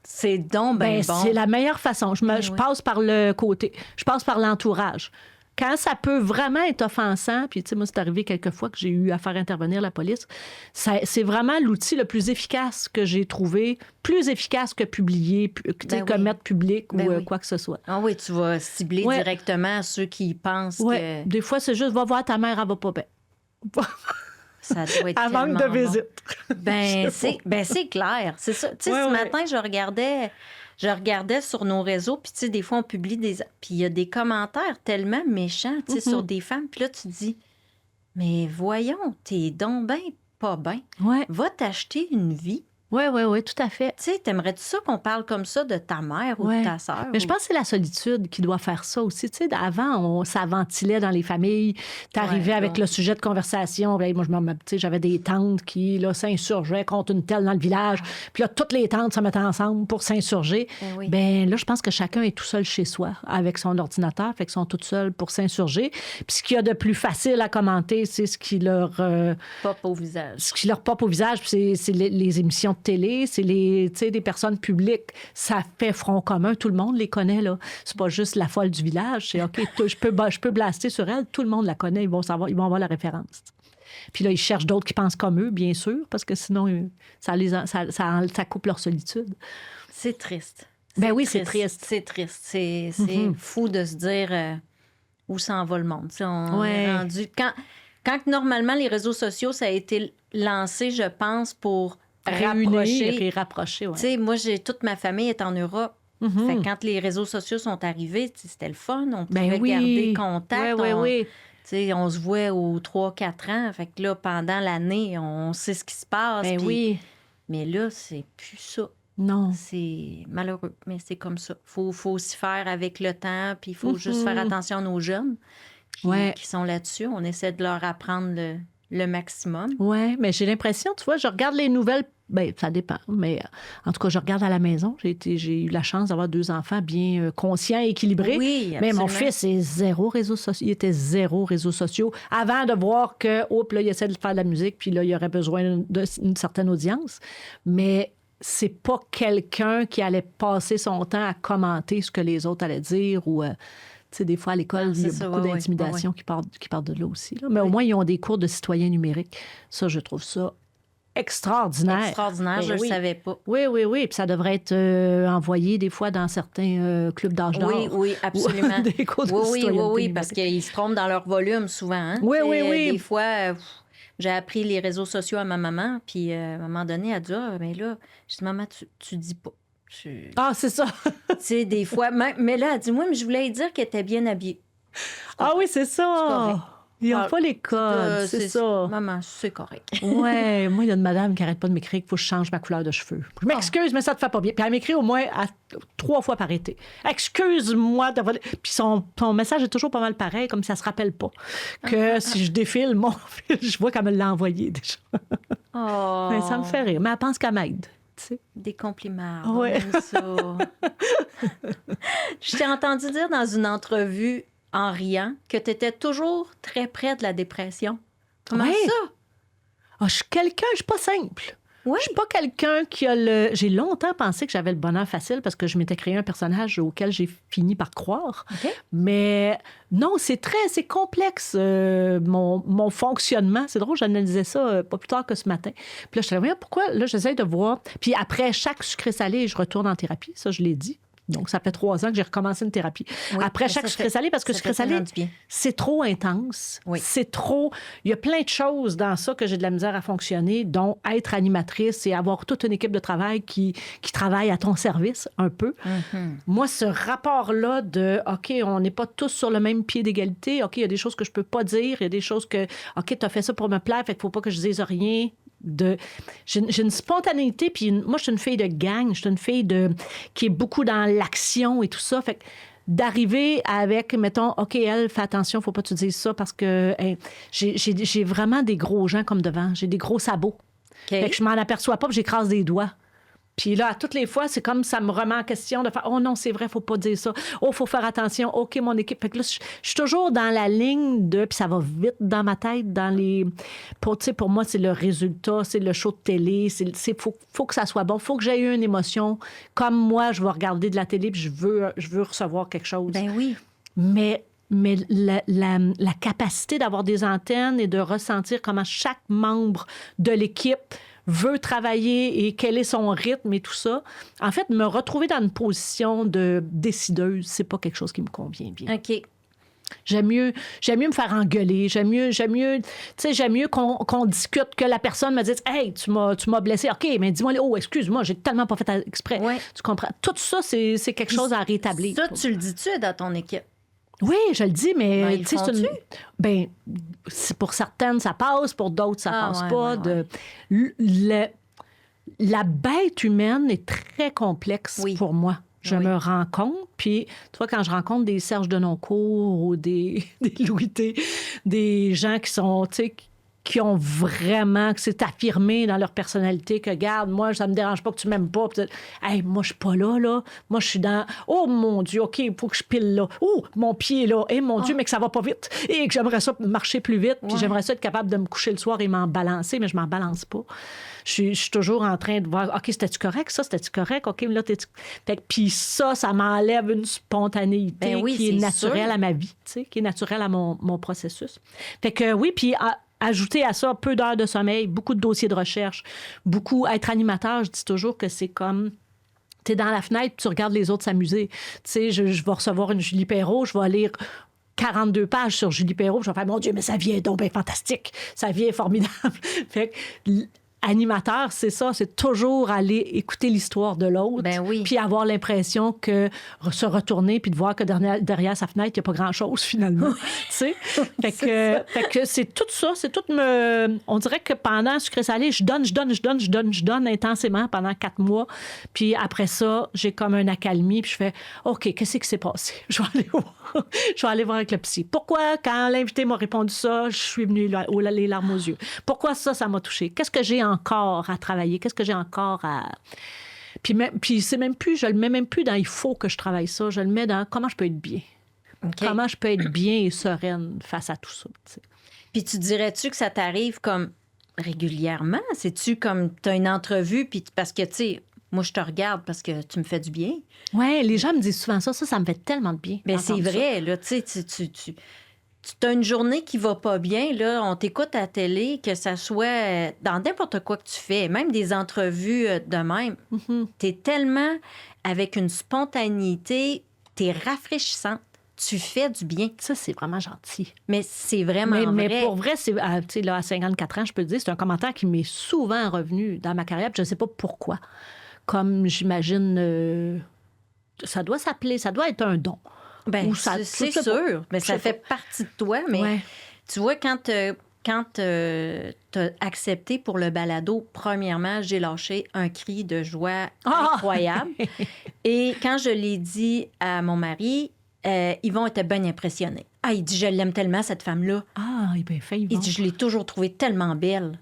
C'est donc bon. C'est la meilleure façon. Je passe par le côté, je passe par l'entourage. Quand ça peut vraiment être offensant, puis tu sais, moi, c'est arrivé quelques fois que j'ai eu à faire intervenir la police, c'est vraiment l'outil le plus efficace que j'ai trouvé, plus efficace que publier, que mettre public ou quoi que ce soit. Ah oui, tu vas cibler directement ceux qui pensent que... Des fois, c'est juste, va voir ta mère, elle va pas bien. Ça doit être elle manque de visite. C'est clair, c'est ça. Tu sais, ce matin, je regardais sur nos réseaux, puis tu sais, des fois, on publie puis il y a des commentaires tellement méchants, tu sais, sur des femmes. Puis là, tu te dis, mais voyons, t'es donc ben pas bien. Va t'acheter une vie. Oui, tout à fait. Tu sais, t'aimerais-tu ça qu'on parle comme ça de ta mère ou de ta sœur? Mais je pense que c'est la solitude qui doit faire ça aussi. Tu sais, avant, ça ventilait dans les familles. T'arrivais avec le sujet de conversation. Moi, j'avais des tantes qui s'insurgeaient contre une telle dans le village. Puis là, toutes les tantes se mettaient ensemble pour s'insurger. Ben là, je pense que chacun est tout seul chez soi avec son ordinateur. Fait qu'ils sont toutes seules pour s'insurger. Puis ce qu'il y a de plus facile à commenter, c'est ce qui leur... pop au visage. Ce qui leur pop au visage, puis c'est les émissions de télé, c'est des personnes publiques. Ça fait front commun. Tout le monde les connaît, là. C'est pas juste la folle du village. C'est OK, je peux blaster sur elle. Tout le monde la connaît. Ils vont avoir la référence. Puis là, ils cherchent d'autres qui pensent comme eux, bien sûr, parce que sinon, ça coupe leur solitude. C'est triste. C'est triste. C'est triste. C'est fou de se dire où s'en va le monde. On est rendu... Quand normalement, les réseaux sociaux, ça a été lancé, je pense, pour rapprocher. Tu sais, moi, toute ma famille est en Europe. Fait que quand les réseaux sociaux sont arrivés, c'était le fun. On pouvait garder contact. Tu sais, on se voit aux 3-4 ans. Fait que là, pendant l'année, on sait ce qui se passe. Mais là, c'est plus ça. Non. C'est malheureux, mais c'est comme ça. Faut s'y faire avec le temps, puis il faut juste faire attention à nos jeunes qui sont là-dessus. On essaie de leur apprendre le maximum. Oui, mais j'ai l'impression, tu vois, je regarde les nouvelles, ça dépend, mais en tout cas, je regarde à la maison. J'ai eu la chance d'avoir 2 enfants bien conscients et équilibrés. Oui, absolument. Mais mon fils est zéro réseaux sociaux. Il était zéro réseaux sociaux avant de voir que, là, il essaie de faire de la musique, puis là, il aurait besoin d'une certaine audience. Mais c'est pas quelqu'un qui allait passer son temps à commenter ce que les autres allaient dire ou... Tu sais, des fois, à l'école, il y a beaucoup d'intimidation qui part de là aussi. Là. Mais au moins, ils ont des cours de citoyen numérique. Ça, je trouve ça extraordinaire. Extraordinaire, je ne le savais pas. Oui. Puis ça devrait être envoyé des fois dans certains clubs d'âge d'or. Oui, absolument. Des cours de oui, parce qu'ils se trompent dans leur volume souvent. Hein? Oui. Des fois... J'ai appris les réseaux sociaux à ma maman, puis à un moment donné, elle dit « Ah, bien là, je dis, maman, tu dis pas. » Ah, c'est ça. Tu sais, des fois... Mais là, elle dit « Moi, mais je voulais dire qu'elle était bien habillée. » Ah oui, c'est ça. Ils n'ont pas les codes, c'est ça. Maman, c'est correct. Oui, moi, il y a une madame qui n'arrête pas de m'écrire qu'il faut que je change ma couleur de cheveux. Je m'excuse, mais ça te fait pas bien. Puis elle m'écrit au moins 3 fois par été. Excuse-moi. Puis son message est toujours pas mal pareil, comme ça se rappelle pas. Que si je défile mon fil, je vois qu'elle me l'a envoyé déjà. Mais ça me fait rire. Mais elle pense qu'elle m'aide. T'sais. Des compliments. Ouais. Ça. Je t'ai entendu dire dans une entrevue en riant que tu étais toujours très près de la dépression. Comment ça? Je suis quelqu'un, je suis pas simple. Oui. Je suis pas quelqu'un qui a J'ai longtemps pensé que j'avais le bonheur facile parce que je m'étais créé un personnage auquel j'ai fini par croire. Okay. Mais non, c'est complexe, mon fonctionnement. C'est drôle, j'analysais ça pas plus tard que ce matin. Puis là, je me disais, pourquoi? Là, j'essaie de voir. Puis après chaque sucré-salé, je retourne en thérapie. Ça, je l'ai dit. Donc, ça fait 3 ans que j'ai recommencé une thérapie. Oui, après chaque sucré salé, parce que sucré salé, c'est trop intense. Oui. C'est trop... Il y a plein de choses dans ça que j'ai de la misère à fonctionner, dont être animatrice et avoir toute une équipe de travail qui travaille à ton service, un peu. Mm-hmm. Moi, ce rapport-là de, OK, on n'est pas tous sur le même pied d'égalité. OK, il y a des choses que je peux pas dire. Il y a des choses que, OK, tu as fait ça pour me plaire, fait qu'il faut pas que je dise rien. J'ai une spontanéité, puis moi, je suis une fille de gang, je suis une fille qui est beaucoup dans l'action et tout ça. Fait que d'arriver avec, mettons, OK, elle, fais attention, faut pas que tu dises ça parce que j'ai vraiment des gros gens comme devant. J'ai des gros sabots. Okay. Fait que je m'en aperçois pas, puis j'écrase des doigts. Puis là, à toutes les fois, c'est comme ça me remet en question de faire « Oh non, c'est vrai, faut pas dire ça. Oh, faut faire attention. OK, mon équipe. » Fait que là, je suis toujours dans la ligne de... Puis ça va vite dans ma tête, dans les... Pour moi, c'est le résultat, c'est le show de télé. Faut que ça soit bon. Faut que j'aie eu une émotion. Comme moi, je vais regarder de la télé puis je veux recevoir quelque chose. Ben oui. Mais la capacité d'avoir des antennes et de ressentir comment chaque membre de l'équipe veut travailler et quel est son rythme et tout ça. En fait, me retrouver dans une position de décideuse, c'est pas quelque chose qui me convient bien. OK. J'aime mieux me faire engueuler. J'aime mieux qu'on discute, que la personne me dise « Hey, tu m'as blessé. OK, mais dis-moi, oh, excuse-moi, j'ai tellement pas fait exprès. Ouais. » Tu comprends? Tout ça, c'est quelque chose à rétablir. Ça, tu le dis-tu dans ton équipe? Oui, je le dis, mais tu sais, ben, pour certaines, ça passe, pour d'autres, ça passe pas. La bête humaine est très complexe pour moi. Je me rends compte, puis tu vois, quand je rencontre des Serge Denoncourt ou des Louis T, des gens qui sont, tu sais, qui ont vraiment, que c'est affirmé dans leur personnalité que, regarde, moi, ça me dérange pas que tu m'aimes pas. Hey, moi, je suis pas là. Moi, je suis dans, oh mon Dieu, OK, il faut que je pile là. Oh, mon pied est là. Eh, mon Dieu, mais que ça va pas vite. Et que j'aimerais ça marcher plus vite. Puis j'aimerais ça être capable de me coucher le soir et m'en balancer, mais je m'en balance pas. Je suis toujours en train de voir, OK, c'était-tu correct, ça? C'était-tu correct? OK, là, puis ça m'enlève une spontanéité qui est naturelle à ma vie, tu sais, qui est naturelle à mon processus. Fait que oui, puis ajouter à ça peu d'heures de sommeil, beaucoup de dossiers de recherche, être animateur, je dis toujours que c'est comme... T'es dans la fenêtre, tu regardes les autres s'amuser. Tu sais, je vais recevoir une Julie Perrault, je vais lire 42 pages sur Julie Perrault, je vais faire, mon Dieu, mais sa vie est donc bien fantastique, sa vie est formidable. Fait que animateur, c'est ça, c'est toujours aller écouter l'histoire de l'autre, puis avoir l'impression que se retourner puis de voir que derrière sa fenêtre, il n'y a pas grand-chose finalement. Tu sais? Fait que c'est tout ça, c'est tout on dirait que pendant sucré salé, je donne intensément pendant 4 mois, puis après ça, j'ai comme un accalmie, puis je fais OK, qu'est-ce qui s'est passé? Je vais aller voir avec le psy. Pourquoi, quand l'invité m'a répondu ça, je suis venue les larmes aux yeux? Pourquoi ça m'a touchée? Qu'est-ce que j'ai encore à travailler? Qu'est-ce que j'ai encore à... Puis c'est même plus, je le mets même plus dans « il faut que je travaille ça », je le mets dans « comment je peux être bien ». Okay. Comment je peux être bien et sereine face à tout ça. T'sais. Puis tu dirais-tu que ça t'arrive comme régulièrement? C'est-tu comme tu as une entrevue, puis parce que, tu sais, moi, je te regarde parce que tu me fais du bien. Oui, les gens me disent souvent ça. Ça me fait tellement de bien. Bien, c'est vrai, là, tu sais, tu as une journée qui va pas bien, là, on t'écoute à la télé, que ça soit dans n'importe quoi que tu fais, même des entrevues de même. Mm-hmm. T'es tellement avec une spontanéité, t'es rafraîchissante. Tu fais du bien. Ça, c'est vraiment gentil. Mais c'est vraiment vrai. Mais pour vrai, tu sais, là, à 54 ans, je peux te dire, c'est un commentaire qui m'est souvent revenu dans ma carrière, puis je ne sais pas pourquoi. Comme j'imagine, ça doit être un don. Bien, c'est sûr. Mais ça fait partie de toi. Mais tu vois, quand tu as accepté pour le balado, premièrement, j'ai lâché un cri de joie incroyable. Et quand je l'ai dit à mon mari, Yvon était bien impressionné. Ah, il dit, je l'aime tellement, cette femme-là. Ah, il est bien fait, Yvon. Il dit, je l'ai toujours trouvée tellement belle.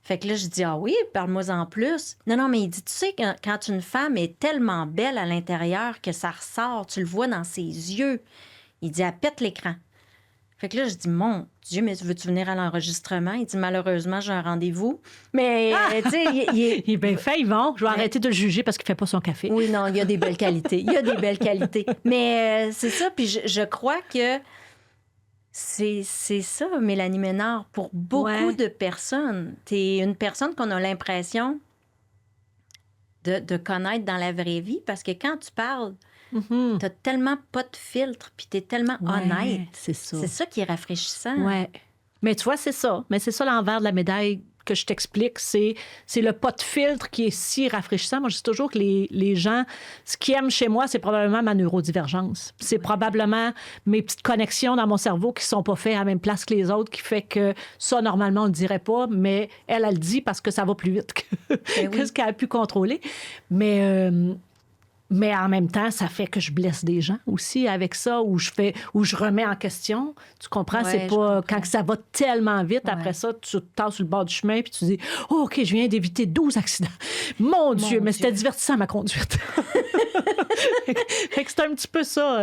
Fait que là, je dis, ah oui, parle-moi en plus. Non, mais il dit, tu sais, quand une femme est tellement belle à l'intérieur que ça ressort, tu le vois dans ses yeux. Il dit, elle pète l'écran. Fait que là, je dis, mon Dieu, mais veux-tu venir à l'enregistrement? Il dit, malheureusement, j'ai un rendez-vous. Mais, tu sais, il est bien fait, Yvon. Je vais arrêter de le juger parce qu'il fait pas son café. Oui, non, il y a des belles qualités. Mais c'est ça, puis je crois que c'est ça, Mélanie Ménard, pour beaucoup de personnes. T'es une personne qu'on a l'impression de connaître dans la vraie vie, parce que quand tu parles, Mhm. t'as tellement pas de filtre, puis t'es tellement Ouais, honnête. c'est ça. C'est ça qui est rafraîchissant. Ouais. Mais tu vois, c'est ça. Mais c'est ça l'envers de la médaille que je t'explique. C'est le pas de filtre qui est si rafraîchissant. Moi, je dis toujours que les gens, ce qu'ils aiment chez moi, c'est probablement ma neurodivergence. C'est probablement mes petites connexions dans mon cerveau qui sont pas faites à la même place que les autres, qui fait que ça, normalement, on le dirait pas, mais elle le dit parce que ça va plus vite que, que ce qu'elle a pu contrôler. Mais en même temps, ça fait que je blesse des gens aussi avec ça, où je remets en question. Tu comprends? Ouais, C'est je pas comprends. quand ça va tellement vite, Ouais. après ça, tu te tasses sur le bord du chemin puis tu dis oh, OK, je viens d'éviter 12 accidents. Mon Dieu, mais c'était divertissant ma conduite. Fait que c'est un petit peu ça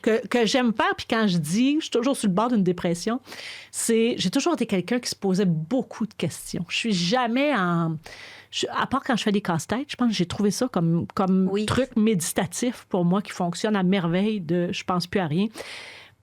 que j'aime faire. Puis quand je dis, je suis toujours sur le bord d'une dépression, j'ai toujours été quelqu'un qui se posait beaucoup de questions. Je suis jamais à part quand je fais des casse-têtes, je pense que j'ai trouvé ça comme Oui. truc méditatif pour moi qui fonctionne à merveille de je pense plus à rien.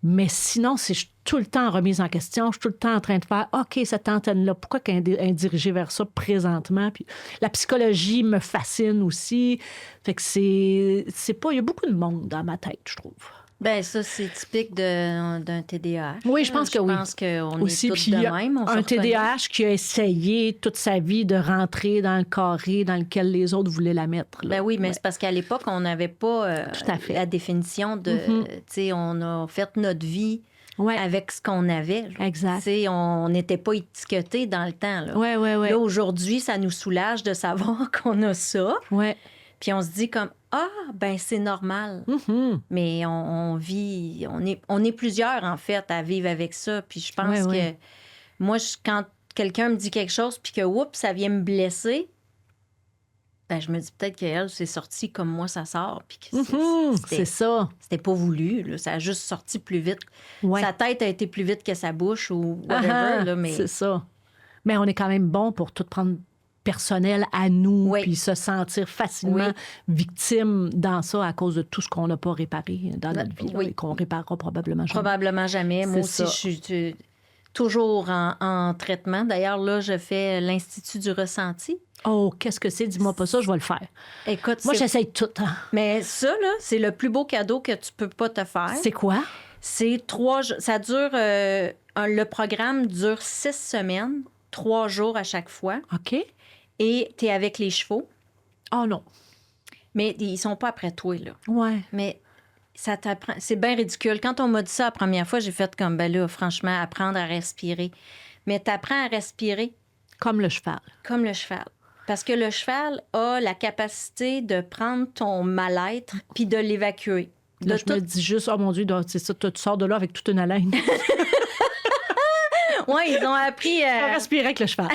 Mais sinon, je suis tout le temps en remise en question. Je suis tout le temps en train de faire OK, cette antenne-là, pourquoi qu'elle est dirigée vers ça présentement? Puis la psychologie me fascine aussi. Fait que c'est pas. Il y a beaucoup de monde dans ma tête, je trouve. Ben ça, c'est typique d'un TDAH. Oui, je pense que oui. Je pense qu'on Aussi, est tous puis de il y a même. On se un reconnaît. TDAH qui a essayé toute sa vie de rentrer dans le carré dans lequel les autres voulaient la mettre. Là. Ben oui, mais Ouais. c'est parce qu'à l'époque, on n'avait pas Tout à fait. la définition de... Tu sais, on a fait notre vie Ouais. avec ce qu'on avait. Exact. Tu sais, on n'était pas étiqueté dans le temps. Là, Ouais, ouais, ouais. Là, aujourd'hui, ça nous soulage de savoir qu'on a ça. Ouais. Puis on se dit comme, ah, ben c'est normal. Mhm. Mais on vit, on est plusieurs, en fait, à vivre avec ça. Puis je pense Ouais, que ouais. moi, quand quelqu'un me dit quelque chose, puis que, oups, ça vient me blesser, ben je me dis peut-être qu'elle, c'est sorti comme moi, ça sort. Puis que Mhm. C'est ça. c'était pas voulu, là. Ça a juste sorti plus vite. Ouais. Sa tête a été plus vite que sa bouche ou whatever, Ah, là, mais... c'est ça. Mais on est quand même bon pour tout prendre personnel à nous, Oui. puis se sentir facilement victime dans ça à cause de tout ce qu'on n'a pas réparé dans notre vie, là, Oui. et qu'on réparera probablement jamais. Probablement jamais. Moi C'est aussi, ça. je suis toujours en traitement. D'ailleurs, là, je fais l'Institut du ressenti. Oh, qu'est-ce que c'est? Dis-moi pas ça, je vais le faire. Écoute, Moi, c'est- j'essaye tout. Hein. mais ça, là, c'est le plus beau cadeau que tu peux pas te faire. C'est quoi? C'est 3 jours. Ça dure... le programme dure 6 semaines, 3 jours à chaque fois. OK. Et tu es avec les chevaux. Oh non. Mais ils sont pas après toi, là. Ouais. Mais ça t'apprend. C'est bien ridicule. Quand on m'a dit ça la première fois, j'ai fait comme, ben là, franchement, apprendre à respirer. Mais tu apprends à respirer Comme le cheval. comme le cheval. Parce que le cheval a la capacité de prendre ton mal-être puis de l'évacuer. Là, De je me dis juste, oh mon Dieu, c'est ça, tu sors de là avec toute une haleine. Ouais, ils ont appris. À respirer avec le cheval.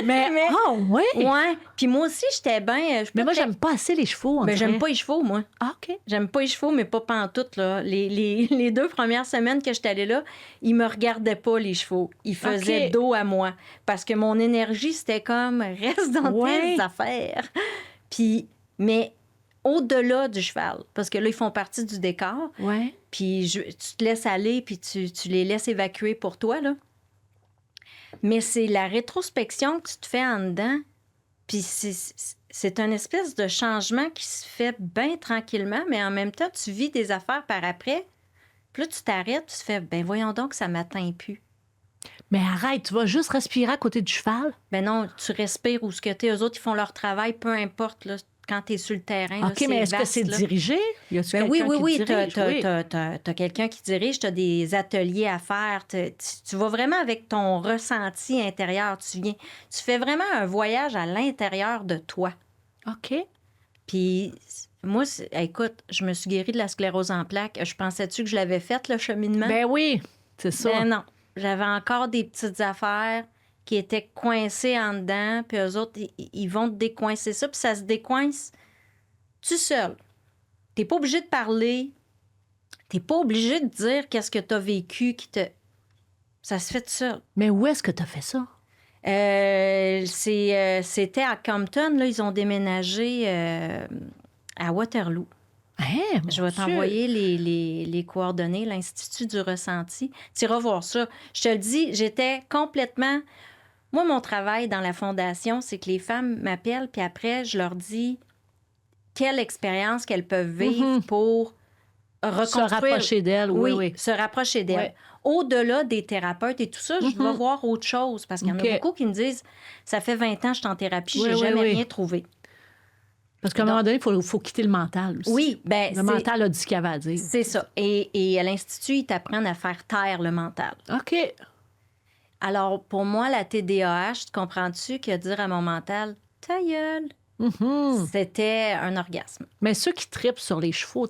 Mais, Mais- oh, oui. Ouais. Puis moi aussi, j'étais bien. Mais moi, j'aime pas assez les chevaux. Mais j'aime pas les chevaux, moi. Ah, OK. J'aime pas les chevaux, mais pas pantoute, là. Les 2 premières semaines que j'étais allée là, ils me regardaient pas, les chevaux. Ils faisaient OK. dos à moi. Parce que mon énergie, c'était comme, reste dans Ouais. tes affaires. Puis, mais au-delà du cheval, parce que là, ils font partie du décor, Ouais. puis tu te laisses aller, puis tu les laisses évacuer pour toi, là. Mais c'est la rétrospection que tu te fais en dedans, puis c'est un espèce de changement qui se fait bien tranquillement, mais en même temps, tu vis des affaires par après. Puis là, tu t'arrêtes, tu te fais, ben voyons donc, ça m'atteint plus. Mais arrête, tu vas juste respirer à côté du cheval. Ben non, tu respires où ce que t'es. Eux autres, ils font leur travail, peu importe, là, quand t'es sur le terrain. là, OK, mais est-ce que vaste, c'est là. dirigé? Y a-tu Ben oui, quelqu'un oui, qui oui. dirige? Oui. T'as quelqu'un qui dirige, t'as des ateliers à faire. Tu vas vraiment avec ton ressenti intérieur. Tu fais vraiment un voyage à l'intérieur de toi. OK. Puis moi, écoute, je me suis guérie de la sclérose en plaques. Je pensais-tu que je l'avais faite, le cheminement? Ben oui, c'est ça. Ben non. J'avais encore des petites affaires qui étaient coincées en dedans, puis eux autres, ils vont te décoincer ça, puis ça se décoince tout seul. T'es pas obligé de parler. T'es pas obligé de dire qu'est-ce que t'as vécu qui te... Ça se fait tout seul. Mais où est-ce que tu as fait ça? C'était à Compton, là, ils ont déménagé à Waterloo. Hein, mon Je vais Dieu. t'envoyer les coordonnées, l'Institut du ressenti. Tu iras voir ça. Je te le dis, j'étais complètement... Moi, mon travail dans la fondation, c'est que les femmes m'appellent, puis après, je leur dis, quelle expérience qu'elles peuvent vivre pour reconstruire. Se rapprocher d'elle, oui. Se rapprocher d'elle. Ouais. Au-delà des thérapeutes et tout ça, je vais voir autre chose. Parce qu'il y en a beaucoup qui me disent, ça fait 20 ans que je suis en thérapie, j'ai jamais rien trouvé. Parce qu'à un moment donné, il faut quitter le mental aussi. Oui, bien, le mental a dit ce qu'il y avait à dire. C'est ça. Et à l'Institut, ils t'apprennent à faire taire le mental. OK. Alors, pour moi, la TDAH, tu comprends-tu que dire à mon mental, ta gueule, c'était un orgasme. Mais ceux qui tripent sur les chevaux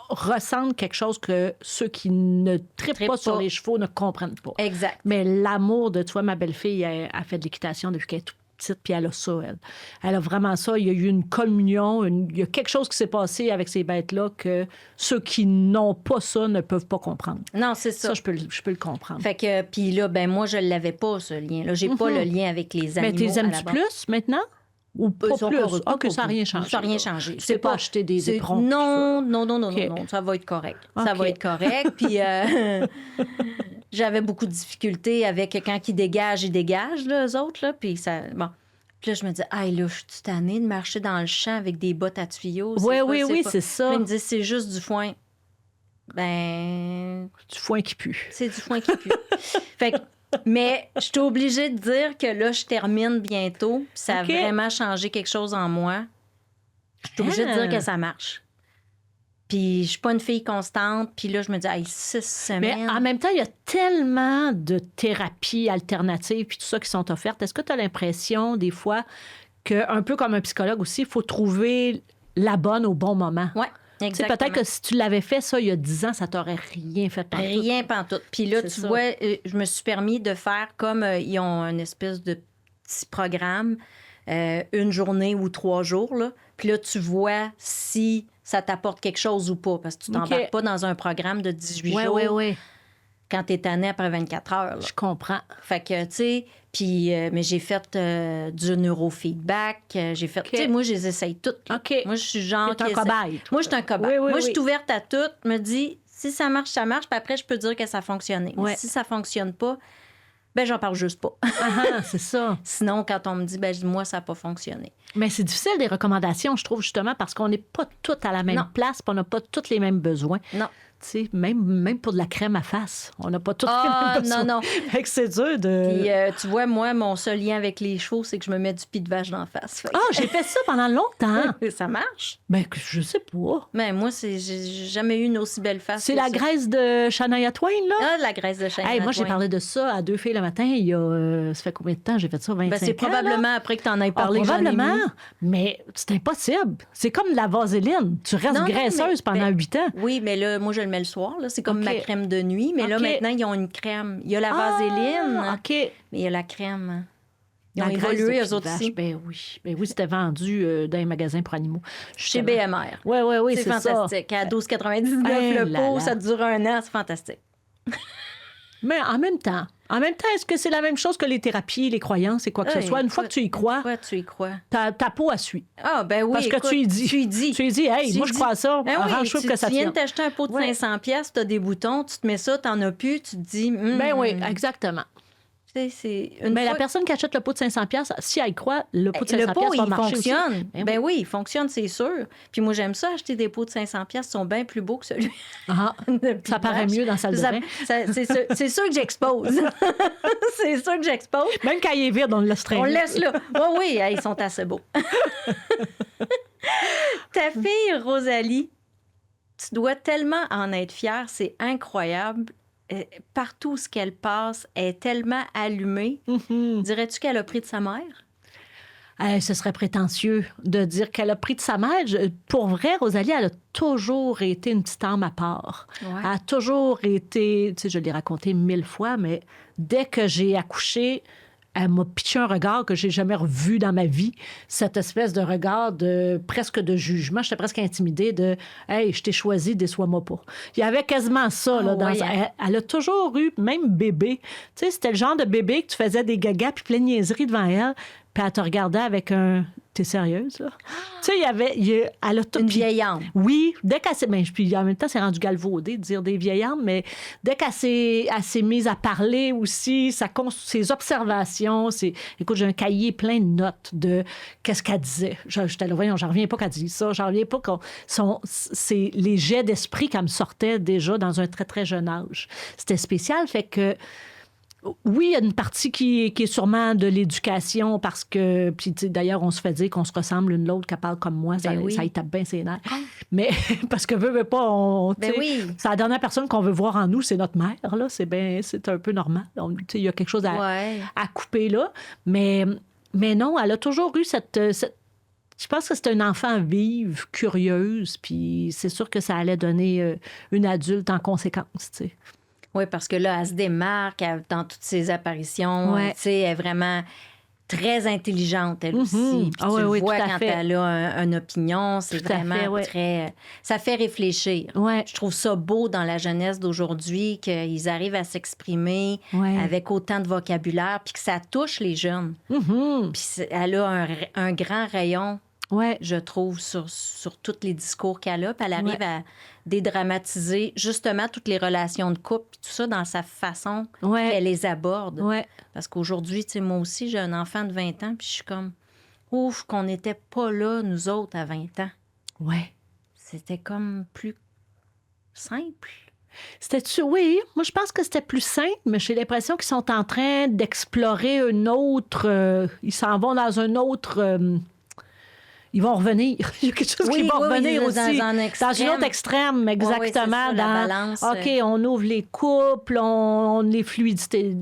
ressentent quelque chose que ceux qui ne trippent pas sur les chevaux ne comprennent pas. Exact. Mais l'amour de toi, ma belle-fille, elle fait de l'équitation depuis qu'elle est toute petite, puis elle a ça, elle. Elle a vraiment ça. Il y a eu une communion, il y a quelque chose qui s'est passé avec ces bêtes-là que ceux qui n'ont pas ça ne peuvent pas comprendre. Non, c'est ça. Ça, je peux le comprendre. Fait que, puis là, ben moi, je l'avais pas, ce lien-là. J'ai pas le lien avec les animaux. Mais t'es aimes-tu plus maintenant? Ou pas plus? OK, ça n'a rien changé. Ça n'a rien changé. Tu t'es pas acheté des éperons? Non, ça va être correct. Ça va être correct. Puis j'avais beaucoup de difficultés avec quand ils dégagent, là, eux autres. Là, puis ça... Bon. Puis là, je me dis, là, je suis tannée de marcher dans le champ avec des bottes à tuyaux. Oui, c'est ça. Puis ils me disent, c'est juste du foin. Ben... Du foin qui pue. C'est du foin qui pue. Fait que... Mais je suis obligée de dire que là, je termine bientôt. Puis ça a vraiment changé quelque chose en moi. Je suis obligée de dire que ça marche. Puis je suis pas une fille constante. Puis là, je me dis, 6 semaines. Mais en même temps, il y a tellement de thérapies alternatives puis tout ça qui sont offertes. Est-ce que tu as l'impression, des fois, qu'un peu comme un psychologue aussi, il faut trouver la bonne au bon moment? Oui. Exactement. Peut-être que si tu l'avais fait, ça, il y a 10 ans, ça t'aurait rien fait pantoute. Rien pantoute. Puis là, tu vois, je me suis permis de faire comme ils ont une espèce de petit programme, une journée ou 3 jours. Là. Puis là, tu vois si ça t'apporte quelque chose ou pas. Parce que tu t'embarques pas dans un programme de 18 jours quand tu es tanné après 24 heures. Là. Je comprends. Fait que, tu sais, puis, mais j'ai fait du neurofeedback. J'ai fait, tu sais, moi, je les essaye toutes. OK. Moi, je suis genre. T'es un cobaye. Moi, je suis un cobaye. Oui, moi, je suis ouverte à tout. Me dis, si ça marche, ça marche. Puis après, je peux dire que ça a fonctionné. Mais si ça fonctionne pas, ben j'en parle juste pas. C'est ça. Sinon, quand on me dit, ben moi, ça n'a pas fonctionné. Mais c'est difficile, des recommandations, je trouve, justement, parce qu'on n'est pas toutes à la même place, puis on n'a pas tous les mêmes besoins. Non. Tu sais, même pour de la crème à face, on n'a pas tous les mêmes besoins. Non. Fait que c'est dur de... Puis, tu vois, moi, mon seul lien avec les chevaux, c'est que je me mets du pis de vache d'en face. J'ai fait ça pendant longtemps. Ça marche? Ben, je sais pas. Mais moi, j'ai jamais eu une aussi belle face. C'est la graisse de Shania Twain, là? Ah, la graisse de Shania Twain. Moi, j'ai parlé de ça à 2 filles le matin. Il y a... ça fait combien de temps j'ai fait ça? 25 ans? C'est probablement après que tu en aies parlé. Probablement. Mais c'est impossible. C'est comme de la vaseline. Tu restes graisseuse pendant 8 ans. Oui, mais là, moi, je le mets le soir. Là. C'est comme ma crème de nuit. Mais là, maintenant, ils ont une crème. Il y a la vaseline. OK. Mais il y a la crème. Ils ont La graisse évolué, de eux autres aussi. Ben oui, c'était vendu dans les magasins pour animaux. Chez BMR. Oui, c'est fantastique. À 12,99 le pot, ça dure 1 an. C'est fantastique. Mais en même temps, est-ce que c'est la même chose que les thérapies, les croyances et quoi que ce soit? Une fois que tu y crois, ta peau a suit. Ah, ben oui. Parce que tu y dis, hey, moi, je crois à ça. Arrange-toi que ça tu viens de t'acheter un pot de 500$, tu as des boutons, tu te mets ça, tu n'en as plus, tu te dis. Ben oui, exactement. Mais la personne qui achète le pot de 500$, si elle croit, le pot de 500$ va marcher fonctionne. Aussi. Ben oui, il fonctionne, c'est sûr. Puis moi, j'aime ça, acheter des pots de 500$. Ils sont bien plus beaux que celui ça paraît mieux dans la salle de bain. C'est sûr que j'expose. C'est sûr que j'expose. Même quand il est vide, on le laisse traîner. On le laisse là. Oui, ils sont assez beaux. Ta fille, Rosalie, tu dois tellement en être fière. C'est incroyable. Partout où qu'elle passe, elle est tellement allumée. Dirais-tu qu'elle a pris de sa mère? Ce serait prétentieux de dire qu'elle a pris de sa mère. Pour vrai, Rosalie, elle a toujours été une petite âme à part. Ouais. Elle a toujours été, tu sais, je l'ai raconté 1000 fois, mais dès que j'ai accouché, elle m'a pitché un regard que j'ai jamais revu dans ma vie. Cette espèce de regard presque de jugement. J'étais presque intimidée de « Hey, je t'ai choisi, déçois-moi pas ». Il y avait quasiment ça. Là, elle a toujours eu, même bébé. Tu sais, c'était le genre de bébé que tu faisais des gagas puis plein de niaiseries devant elle. Puis elle te regardait avec un T'es sérieuse, là? Tu sais, elle a tout... Une puis- vieille âme. Oui, dès qu'elle s'est... Puis en même temps, c'est rendu galvaudé de dire des vieilles âmes, mais dès qu'elle s'est mise à parler aussi, ses observations, écoute, j'ai un cahier plein de notes de qu'est-ce qu'elle disait. J'étais là, voyons, j'en reviens pas qu'elle dise ça, j'en reviens pas c'est les jets d'esprit qu'elle me sortait déjà dans un très, très jeune âge. C'était spécial, fait que oui, il y a une partie qui est sûrement de l'éducation parce que, puis d'ailleurs, on se fait dire qu'on se ressemble l'une l'autre, qu'elle parle comme moi, ça y tape bien ses nerfs. Mais parce que veut pas, c'est la dernière personne qu'on veut voir en nous, c'est notre mère, là. C'est un peu normal. Il y a quelque chose à couper là. Mais non, elle a toujours eu cette je pense que c'était une enfant vive, curieuse, puis c'est sûr que ça allait donner une adulte en conséquence, tu sais. Oui, parce que là, elle se démarque dans toutes ses apparitions. Ouais. Tu sais, elle est vraiment très intelligente, elle aussi. Puis tu le vois quand elle a une opinion, c'est vraiment très... Ça fait réfléchir. Ouais. Je trouve ça beau dans la jeunesse d'aujourd'hui qu'ils arrivent à s'exprimer avec autant de vocabulaire puis que ça touche les jeunes. Puis elle a un grand rayon, je trouve, sur tous les discours qu'elle a. Puis elle arrive à dédramatiser justement toutes les relations de couple, puis tout ça dans sa façon qu'elle les aborde. Parce qu'aujourd'hui, tu sais, moi aussi, j'ai un enfant de 20 ans, puis je suis comme, ouf, qu'on n'était pas là, nous autres, à 20 ans. Ouais. C'était comme plus simple. Oui, moi je pense que c'était plus simple, mais j'ai l'impression qu'ils sont en train d'explorer une autre... ils s'en vont dans un autre... ils vont revenir. Il y a quelque chose qui va revenir aussi. Dans une autre extrême, exactement. Ça, la balance. OK, on ouvre les couples, on les fluidités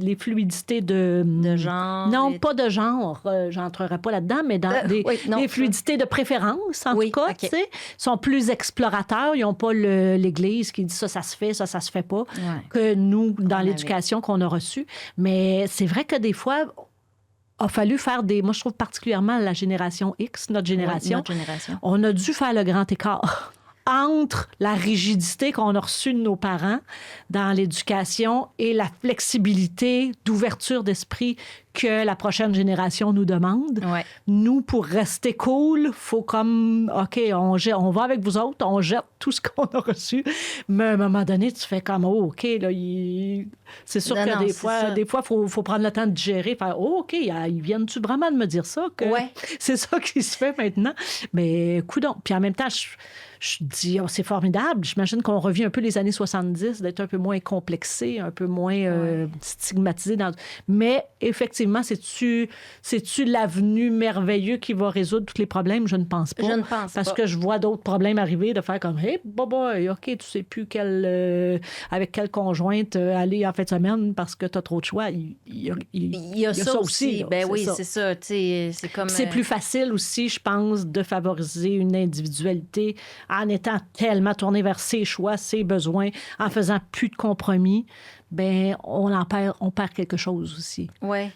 de genre. Non, pas de genre. J'entrerai pas là-dedans, mais dans des fluidités de préférence, en tout cas. Tu sais, sont plus explorateurs. Ils n'ont pas l'Église qui dit ça se fait, ça se fait pas, que nous, dans l'éducation qu'on a reçue. Mais c'est vrai que des fois... a fallu faire moi, je trouve particulièrement la génération X, notre génération, on a dû faire le grand écart entre la rigidité qu'on a reçue de nos parents dans l'éducation et la flexibilité d'ouverture d'esprit que la prochaine génération nous demande. Nous, pour rester cool, faut comme, OK, on va avec vous autres, on jette tout ce qu'on a reçu. Mais à un moment donné, tu fais comme, oh, OK, là, c'est sûr que des fois, faut prendre le temps de digérer, faire, oh, OK, ils viennent-tu vraiment de me dire ça? Que c'est ça qui se fait maintenant. Mais, coudonc. Puis en même temps, je dis, c'est formidable. J'imagine qu'on revient un peu les années 70, d'être un peu moins complexé, un peu moins stigmatisé. Mais effectivement, c'est-tu l'avenue merveilleuse qui va résoudre tous les problèmes? Je ne pense pas. Je ne pense pas. Parce que je vois d'autres problèmes arriver, de faire comme, hey, boy, OK, tu sais plus avec quelle conjointe aller en fin de semaine parce que tu as trop de choix. Il y a ça aussi. Ben oui, c'est ça. C'est comme... C'est plus facile aussi, je pense, de favoriser une individualité en étant tellement tourné vers ses choix, ses besoins, en faisant plus de compromis. Ben on perd quelque chose aussi. Oui,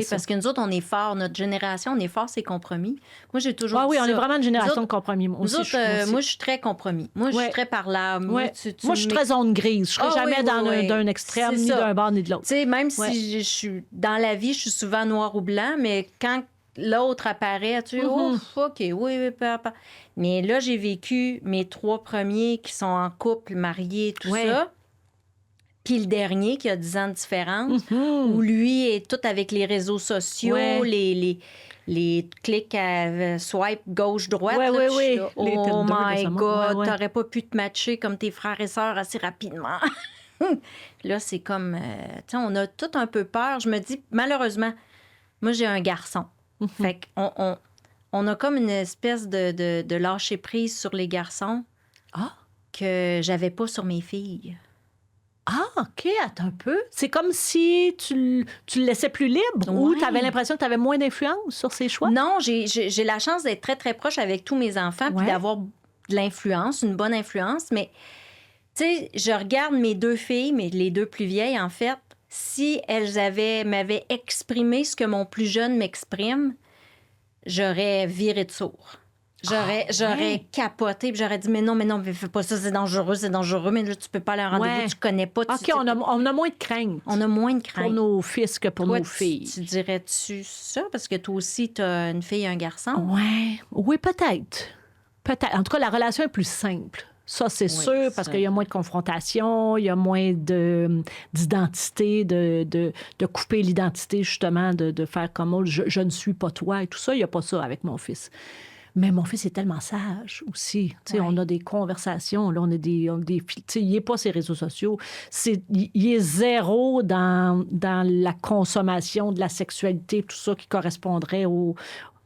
parce que nous autres, on est forts. Notre génération, on est fort, c'est compromis. Moi, j'ai toujours dit on est vraiment une génération de compromis. Moi, moi, je suis très compromis. Moi, je suis très parlable. Moi, je suis très zone grise. Je ne serai jamais d'un extrême, ni d'un bord, ni de l'autre. Tu sais, même si je suis dans la vie, je suis souvent noir ou blanc, mais quand l'autre apparaît, tu sais, OK, oui, papa. Mais là, j'ai vécu mes 3 premiers qui sont en couple, mariés, tout ça. Puis le dernier, qui a 10 ans de différence, où lui est tout avec les réseaux sociaux, les clics à swipe gauche-droite. Oh my God, t'aurais pas pu te matcher comme tes frères et sœurs assez rapidement. Là, c'est comme... tu sais, on a tout un peu peur. Je me dis, malheureusement, moi, j'ai un garçon. Fait qu'on a comme une espèce de lâcher-prise sur les garçons que j'avais pas sur mes filles. Ah, OK, attends un peu. C'est comme si tu le laissais plus libre ou tu avais l'impression que tu avais moins d'influence sur ses choix? Non, j'ai la chance d'être très, très proche avec tous mes enfants puis d'avoir de l'influence, une bonne influence. Mais, tu sais, je regarde mes 2 filles, les 2 plus vieilles, en fait, si elles m'avaient exprimé ce que mon plus jeune m'exprime, j'aurais viré de sourd. J'aurais capoté, puis j'aurais dit, mais non, mais fais pas ça, c'est dangereux, mais là, tu peux pas aller à un rendez-vous, tu connais pas. OK, on a moins de crainte. On a moins de crainte. Pour nos fils que pour nos filles. Tu dirais-tu ça? Parce que toi aussi, tu as une fille et un garçon. Ouais. Oui, peut-être. Peut-être. En tout cas, la relation est plus simple. Ça, c'est sûr, parce qu'il y a moins de confrontation, il y a moins d'identité, de couper l'identité, justement, de faire comme oh, je ne suis pas toi et tout ça. Il n'y a pas ça avec mon fils. Mais mon fils est tellement sage aussi. On a des conversations, là, on a des il n'est pas sur les réseaux sociaux. Il est zéro dans la consommation de la sexualité, tout ça qui correspondrait au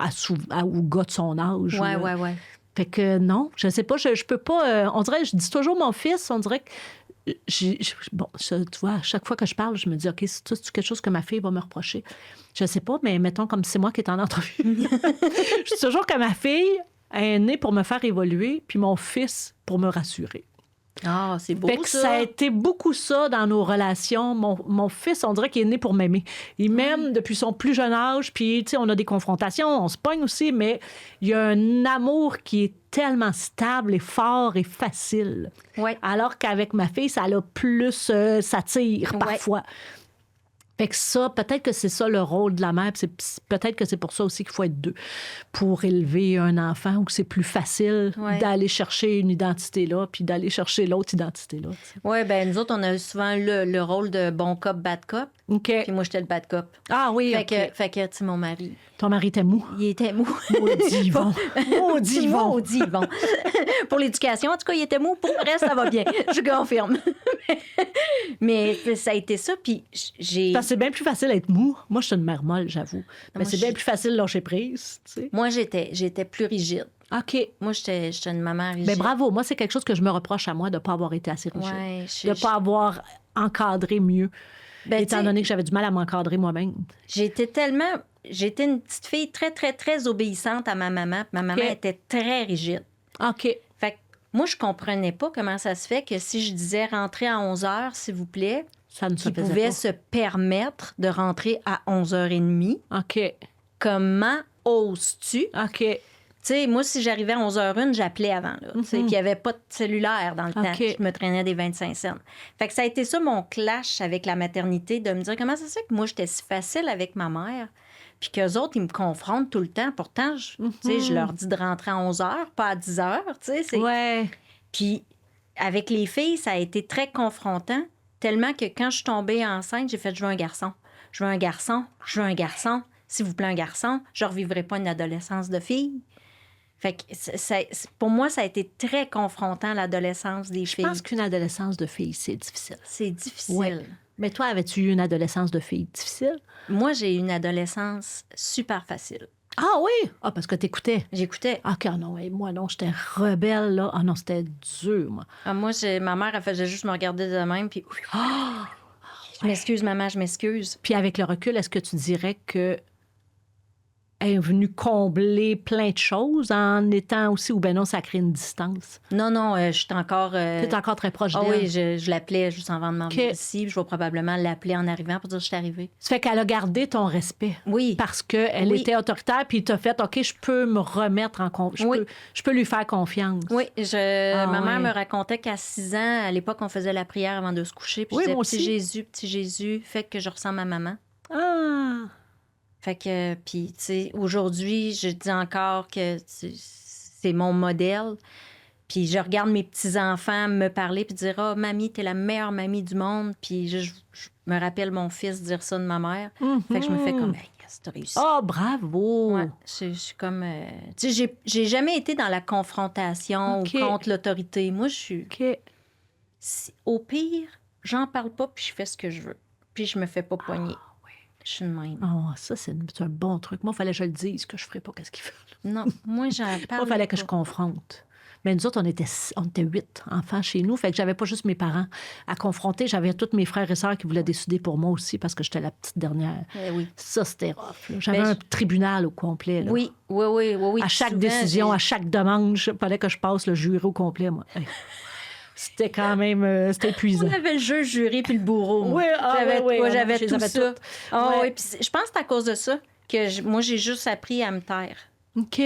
gars de son âge. Oui. Fait que non, je sais pas, je peux pas... on dirait, je dis toujours mon fils, on dirait que... tu vois, à chaque fois que je parle, je me dis, OK, c'est quelque chose que ma fille va me reprocher. Je sais pas, mais mettons comme c'est moi qui est en entrevue. Je dis toujours que ma fille est née pour me faire évoluer, puis mon fils pour me rassurer. Ah, c'est beau, fait que ça a été beaucoup ça dans nos relations. Mon fils, on dirait qu'il est né pour m'aimer. Il m'aime depuis son plus jeune âge, puis, tu sais, on a des confrontations, on se pogne aussi, mais il y a un amour qui est tellement stable et fort et facile. Ouais. Alors qu'avec ma fille, ça a plus... ça tire parfois. Fait que ça, peut-être que c'est ça le rôle de la mère. Peut-être que c'est pour ça aussi qu'il faut être deux pour élever un enfant où c'est plus facile d'aller chercher une identité-là puis d'aller chercher l'autre identité-là. Oui, bien, nous autres, on a souvent le rôle de bon cop, bad cop. OK. Puis moi, j'étais le bad cop. Ah oui, Fait que, tu sais, mon mari... Ton mari était mou? Il était mou. Maudit Yvon. Maudit Yvon. Pour l'éducation, en tout cas, il était mou. Pour le reste, ça va bien. Je confirme. Mais ça a été ça, puis j'ai... Parce que c'est bien plus facile d'être mou. Moi, je suis une mère molle, j'avoue. Mais c'est bien plus facile de lâcher prise, tu sais. Moi, j'étais plus rigide. OK. Moi, j'étais une maman rigide. Mais bravo. Moi, c'est quelque chose que je me reproche à moi de ne pas avoir été assez rigide. Ouais, de ne pas avoir encadré mieux. Étant donné que j'avais du mal à m'encadrer moi-même. J'étais une petite fille très, très, très obéissante à ma maman. Ma maman était très rigide. OK. Fait que moi, je comprenais pas comment ça se fait que si je disais rentrer à 11h, s'il vous plaît, qu'il pouvait se permettre de rentrer à 11h30. OK. Comment oses-tu? OK. Tu sais, moi, si j'arrivais à 11h01, j'appelais avant. Puis il n'y avait pas de cellulaire dans le temps. Je me traînais des 25 cents. Fait que ça a été ça, mon clash avec la maternité, de me dire comment ça se fait que moi, j'étais si facile avec ma mère, puis qu'eux autres, ils me confrontent tout le temps. Pourtant, je leur dis de rentrer à 11h, pas à 10h. Ouais. Puis avec les filles, ça a été très confrontant, tellement que quand je suis tombée enceinte, j'ai fait « je veux un garçon. Je veux un garçon. Je veux un garçon. S'il vous plaît, un garçon. Je ne revivrai pas une adolescence de fille. » Fait que pour moi, ça a été très confrontant, l'adolescence des filles. Je pense qu'une adolescence de fille, c'est difficile. C'est difficile. Ouais. Mais toi, avais-tu eu une adolescence de fille difficile? Moi, j'ai eu une adolescence super facile. Ah oui? Ah, parce que t'écoutais. J'écoutais. Ah, non, moi, non, j'étais rebelle, là. Ah non, c'était dur, moi. Ah, moi, ma mère, elle faisait juste me regarder de même, puis... Je m'excuse, maman, je m'excuse. Puis avec le recul, est-ce que tu dirais que est venue combler plein de choses en étant aussi, ou bien non, ça crée une distance? Non, je suis encore... Tu es encore très proche d'elle? Ah oui, je l'appelais juste avant de m'en venir ici. Je vais probablement l'appeler en arrivant pour dire que je suis arrivée. Ça fait qu'elle a gardé ton respect. Oui. Parce qu'elle était autoritaire, puis t'a fait, OK, je peux me remettre en confiance. Je peux lui faire confiance. Oui, ma mère me racontait qu'à 6 ans, à l'époque, on faisait la prière avant de se coucher. Puis je disais, petit Jésus, fait que je ressemble à maman. Ah! Fait que, puis, tu sais, aujourd'hui, je dis encore que c'est mon modèle. Puis je regarde mes petits-enfants me parler puis dire « Ah, mamie, t'es la meilleure mamie du monde. » Puis je me rappelle mon fils dire ça de ma mère. Fait que je me fais comme « Hey, t'as réussi. » Oh, bravo! Ouais, je suis comme... tu sais, j'ai jamais été dans la confrontation ou contre l'autorité. Moi, je suis... Au pire, j'en parle pas puis je fais ce que je veux. Puis je me fais pas poigner. Je suis de même. Oh, ça, c'est un bon truc. Moi, il fallait que je le dise, que je ne ferais pas qu'est-ce qu'il fait. Non, moi, j'en parle. Moi, il fallait que je confronte. Mais nous autres, on était 8 enfants chez nous. Fait que j'avais pas juste mes parents à confronter. J'avais tous mes frères et sœurs qui voulaient décider pour moi aussi parce que j'étais la petite dernière. Oui. Ça, c'était rough. J'avais un tribunal au complet. Là. Oui. À chaque décision, à chaque demande, il fallait que je passe le jury au complet, moi. C'était quand même c'était épuisant. On avait le juge, juré puis le bourreau. Oui, j'avais tout ça. Oh, oui, puis je pense que c'est à cause de ça que moi, j'ai juste appris à me taire. OK.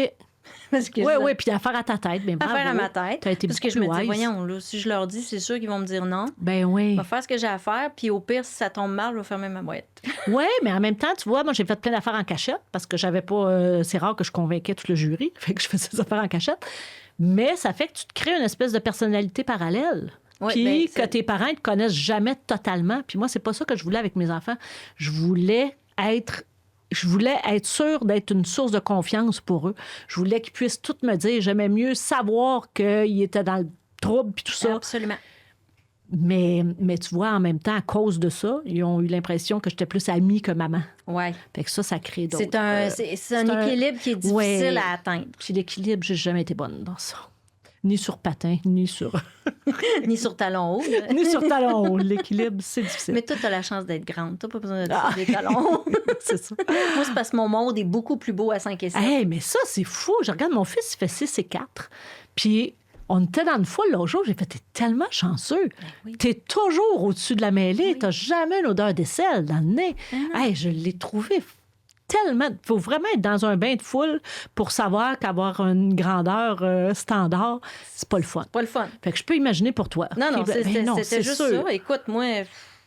Parce que Oui, puis affaire à ta tête. Mais bravo. affaire à ma tête. T'as été Parce que beaucoup je me plus dis, wise. voyons, là, si je leur dis, c'est sûr qu'ils vont me dire non. Ben oui. Je vais faire ce que j'ai à faire, puis au pire, si ça tombe mal, je vais fermer ma boîte. Oui, mais en même temps, tu vois, moi, j'ai fait plein d'affaires en cachette parce que j'avais pas. C'est rare que je convainquais tout le jury. Fait que je faisais des affaires en cachette. Mais ça fait que tu te crées une espèce de personnalité parallèle. Oui, Puis ben, que c'est- tes parents ne te connaissent jamais totalement. Puis moi, c'est pas ça que je voulais avec mes enfants. Je voulais être sûre d'être une source de confiance pour eux. Je voulais qu'ils puissent tout me dire. J'aimais mieux savoir qu'ils étaient dans le trouble puis tout ça. Absolument. Mais tu vois, en même temps, à cause de ça, ils ont eu l'impression que j'étais plus amie que maman. Ouais. Fait que ça crée d'autres. C'est un équilibre qui est difficile Ouais. à atteindre. Puis l'équilibre, j'ai jamais été bonne dans ça. Ni sur patin, ni sur Ni sur talons hauts. là. ni sur talon haut. L'équilibre, c'est difficile. Mais toi, t'as la chance d'être grande. T'as pas besoin de Ah. des talons hauts. C'est ça. Moi, c'est parce que mon monde est beaucoup plus beau à 5 et 7. Hey, mais ça, c'est fou. Je regarde mon fils, il fait 6 et 4. Puis on était dans une foule l'autre jour. J'ai fait, t'es tellement chanceux. oui. T'es toujours au-dessus de la mêlée. T'as jamais une odeur d'aisselle dans le nez. Hey, je l'ai trouvé tellement... Il faut vraiment être dans un bain de foule pour savoir qu'avoir une grandeur standard, c'est pas le fun. Pas le fun. Fait que je peux imaginer pour toi. Non, non, Puis, ben non, c'était c'est juste sûr. ça. Écoute, moi,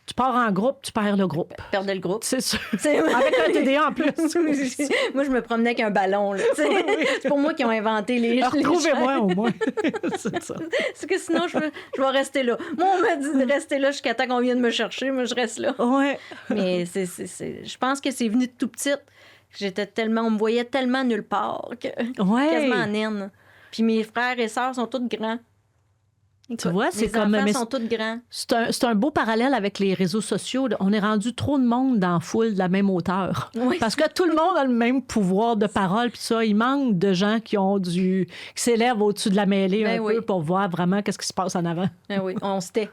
Tu pars en groupe, tu perds le groupe. je perdais le groupe. C'est sûr. C'est- Avec un TDA en plus. Moi, je me promenais avec un ballon. Là, tu sais. C'est pour moi qui ont inventé les Retrouvez-moi au moins. C'est ça. Parce que sinon, je vais rester là. Moi, on m'a dit de rester là jusqu'à temps qu'on vienne me chercher. Moi, je reste là. Ouais. Mais je pense que c'est venu de tout petite. On me voyait tellement nulle part, Ouais. quasiment en naine. Puis mes frères et sœurs sont tous grands. Écoute, vois, c'est mes comme- enfants mais sont tous grands. C'est un beau parallèle avec les réseaux sociaux. On est rendu trop de monde dans la foule de la même hauteur. Oui. Parce que tout le monde a le même pouvoir de parole. Puis ça, il manque de gens qui s'élèvent au-dessus de la mêlée Ben un oui. peu pour voir vraiment qu'est-ce qui se passe en avant. Ah oui, on se tait.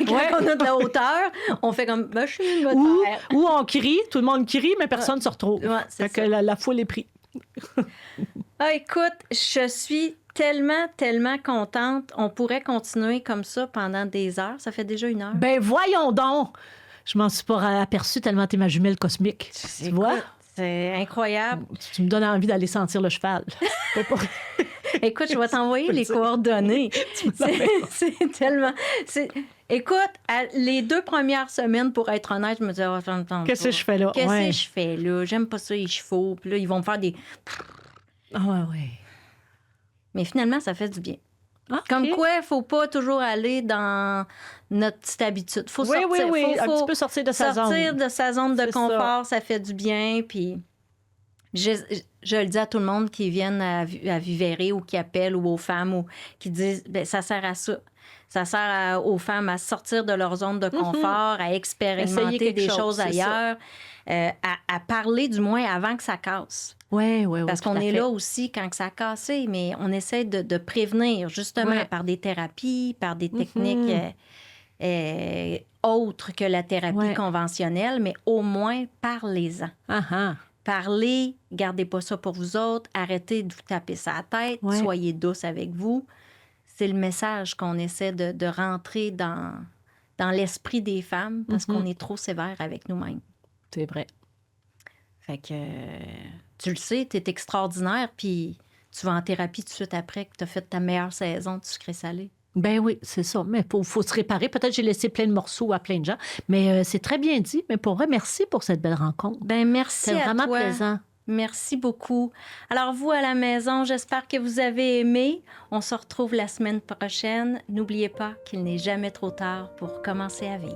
Quand Ouais. on a de la hauteur, on fait comme, je suis une Ou, terre. ou on crie, tout le monde crie, mais personne ne se retrouve. Ouais, c'est Fait que ça. la foule est prise. Ah, écoute, je suis tellement contente. On pourrait continuer comme ça pendant des heures. Ça fait déjà 1 heure. Ben voyons donc! Je m'en suis pas aperçue tellement t'es ma jumelle cosmique. Tu Écoute, vois? c'est incroyable. Tu me donnes envie d'aller sentir le cheval. Écoute, je vais t'envoyer les coordonnées. C'est tellement... Écoute, les 2 premières semaines, pour être honnête, je me disais, oh, j'entends Qu'est-ce pas. que je fais là? Qu'est-ce Ouais. que je fais là? J'aime pas ça, les chevaux. Puis là, ils vont me faire des... Ah ouais. Mais finalement, ça fait du bien. Ah, Comme ok. quoi, il ne faut pas toujours aller dans notre petite habitude. Faut Oui, sortir. oui, Faut un petit peu sortir de sa sortir zone. de sa zone de C'est confort, ça fait du bien. Puis je le dis à tout le monde qui viennent à Vivere ou qui appellent ou aux femmes ou qui disent, ben ça sert à ça. Ça sert aux femmes à sortir de leur zone de confort, à Essayer expérimenter quelque des chose, choses c'est ailleurs, à parler du moins avant que ça casse. Oui, oui, oui. Parce tout qu'on à est fait. là aussi quand que ça a cassé, mais on essaie de prévenir, justement, Ouais. par des thérapies, par des techniques autres que la thérapie Ouais. conventionnelle, mais au moins, parlez-en. Ah, ah. Parlez, gardez pas ça pour vous autres, arrêtez de vous taper ça à la tête, Ouais. soyez douce avec vous. C'est le message qu'on essaie de rentrer dans l'esprit des femmes parce qu'on est trop sévère avec nous-mêmes. C'est vrai. Fait que tu le sais, tu es extraordinaire, puis tu vas en thérapie tout de suite après que tu as fait ta meilleure saison de sucré salé. Ben oui, c'est ça. Mais il faut se réparer. Peut-être que j'ai laissé plein de morceaux à plein de gens. Mais c'est très bien dit. Mais pour vrai, merci pour cette belle rencontre. Ben merci C'est à vraiment toi. plaisant. Merci beaucoup. Alors, vous, à la maison, j'espère que vous avez aimé. On se retrouve la semaine prochaine. N'oubliez pas qu'il n'est jamais trop tard pour commencer à vivre.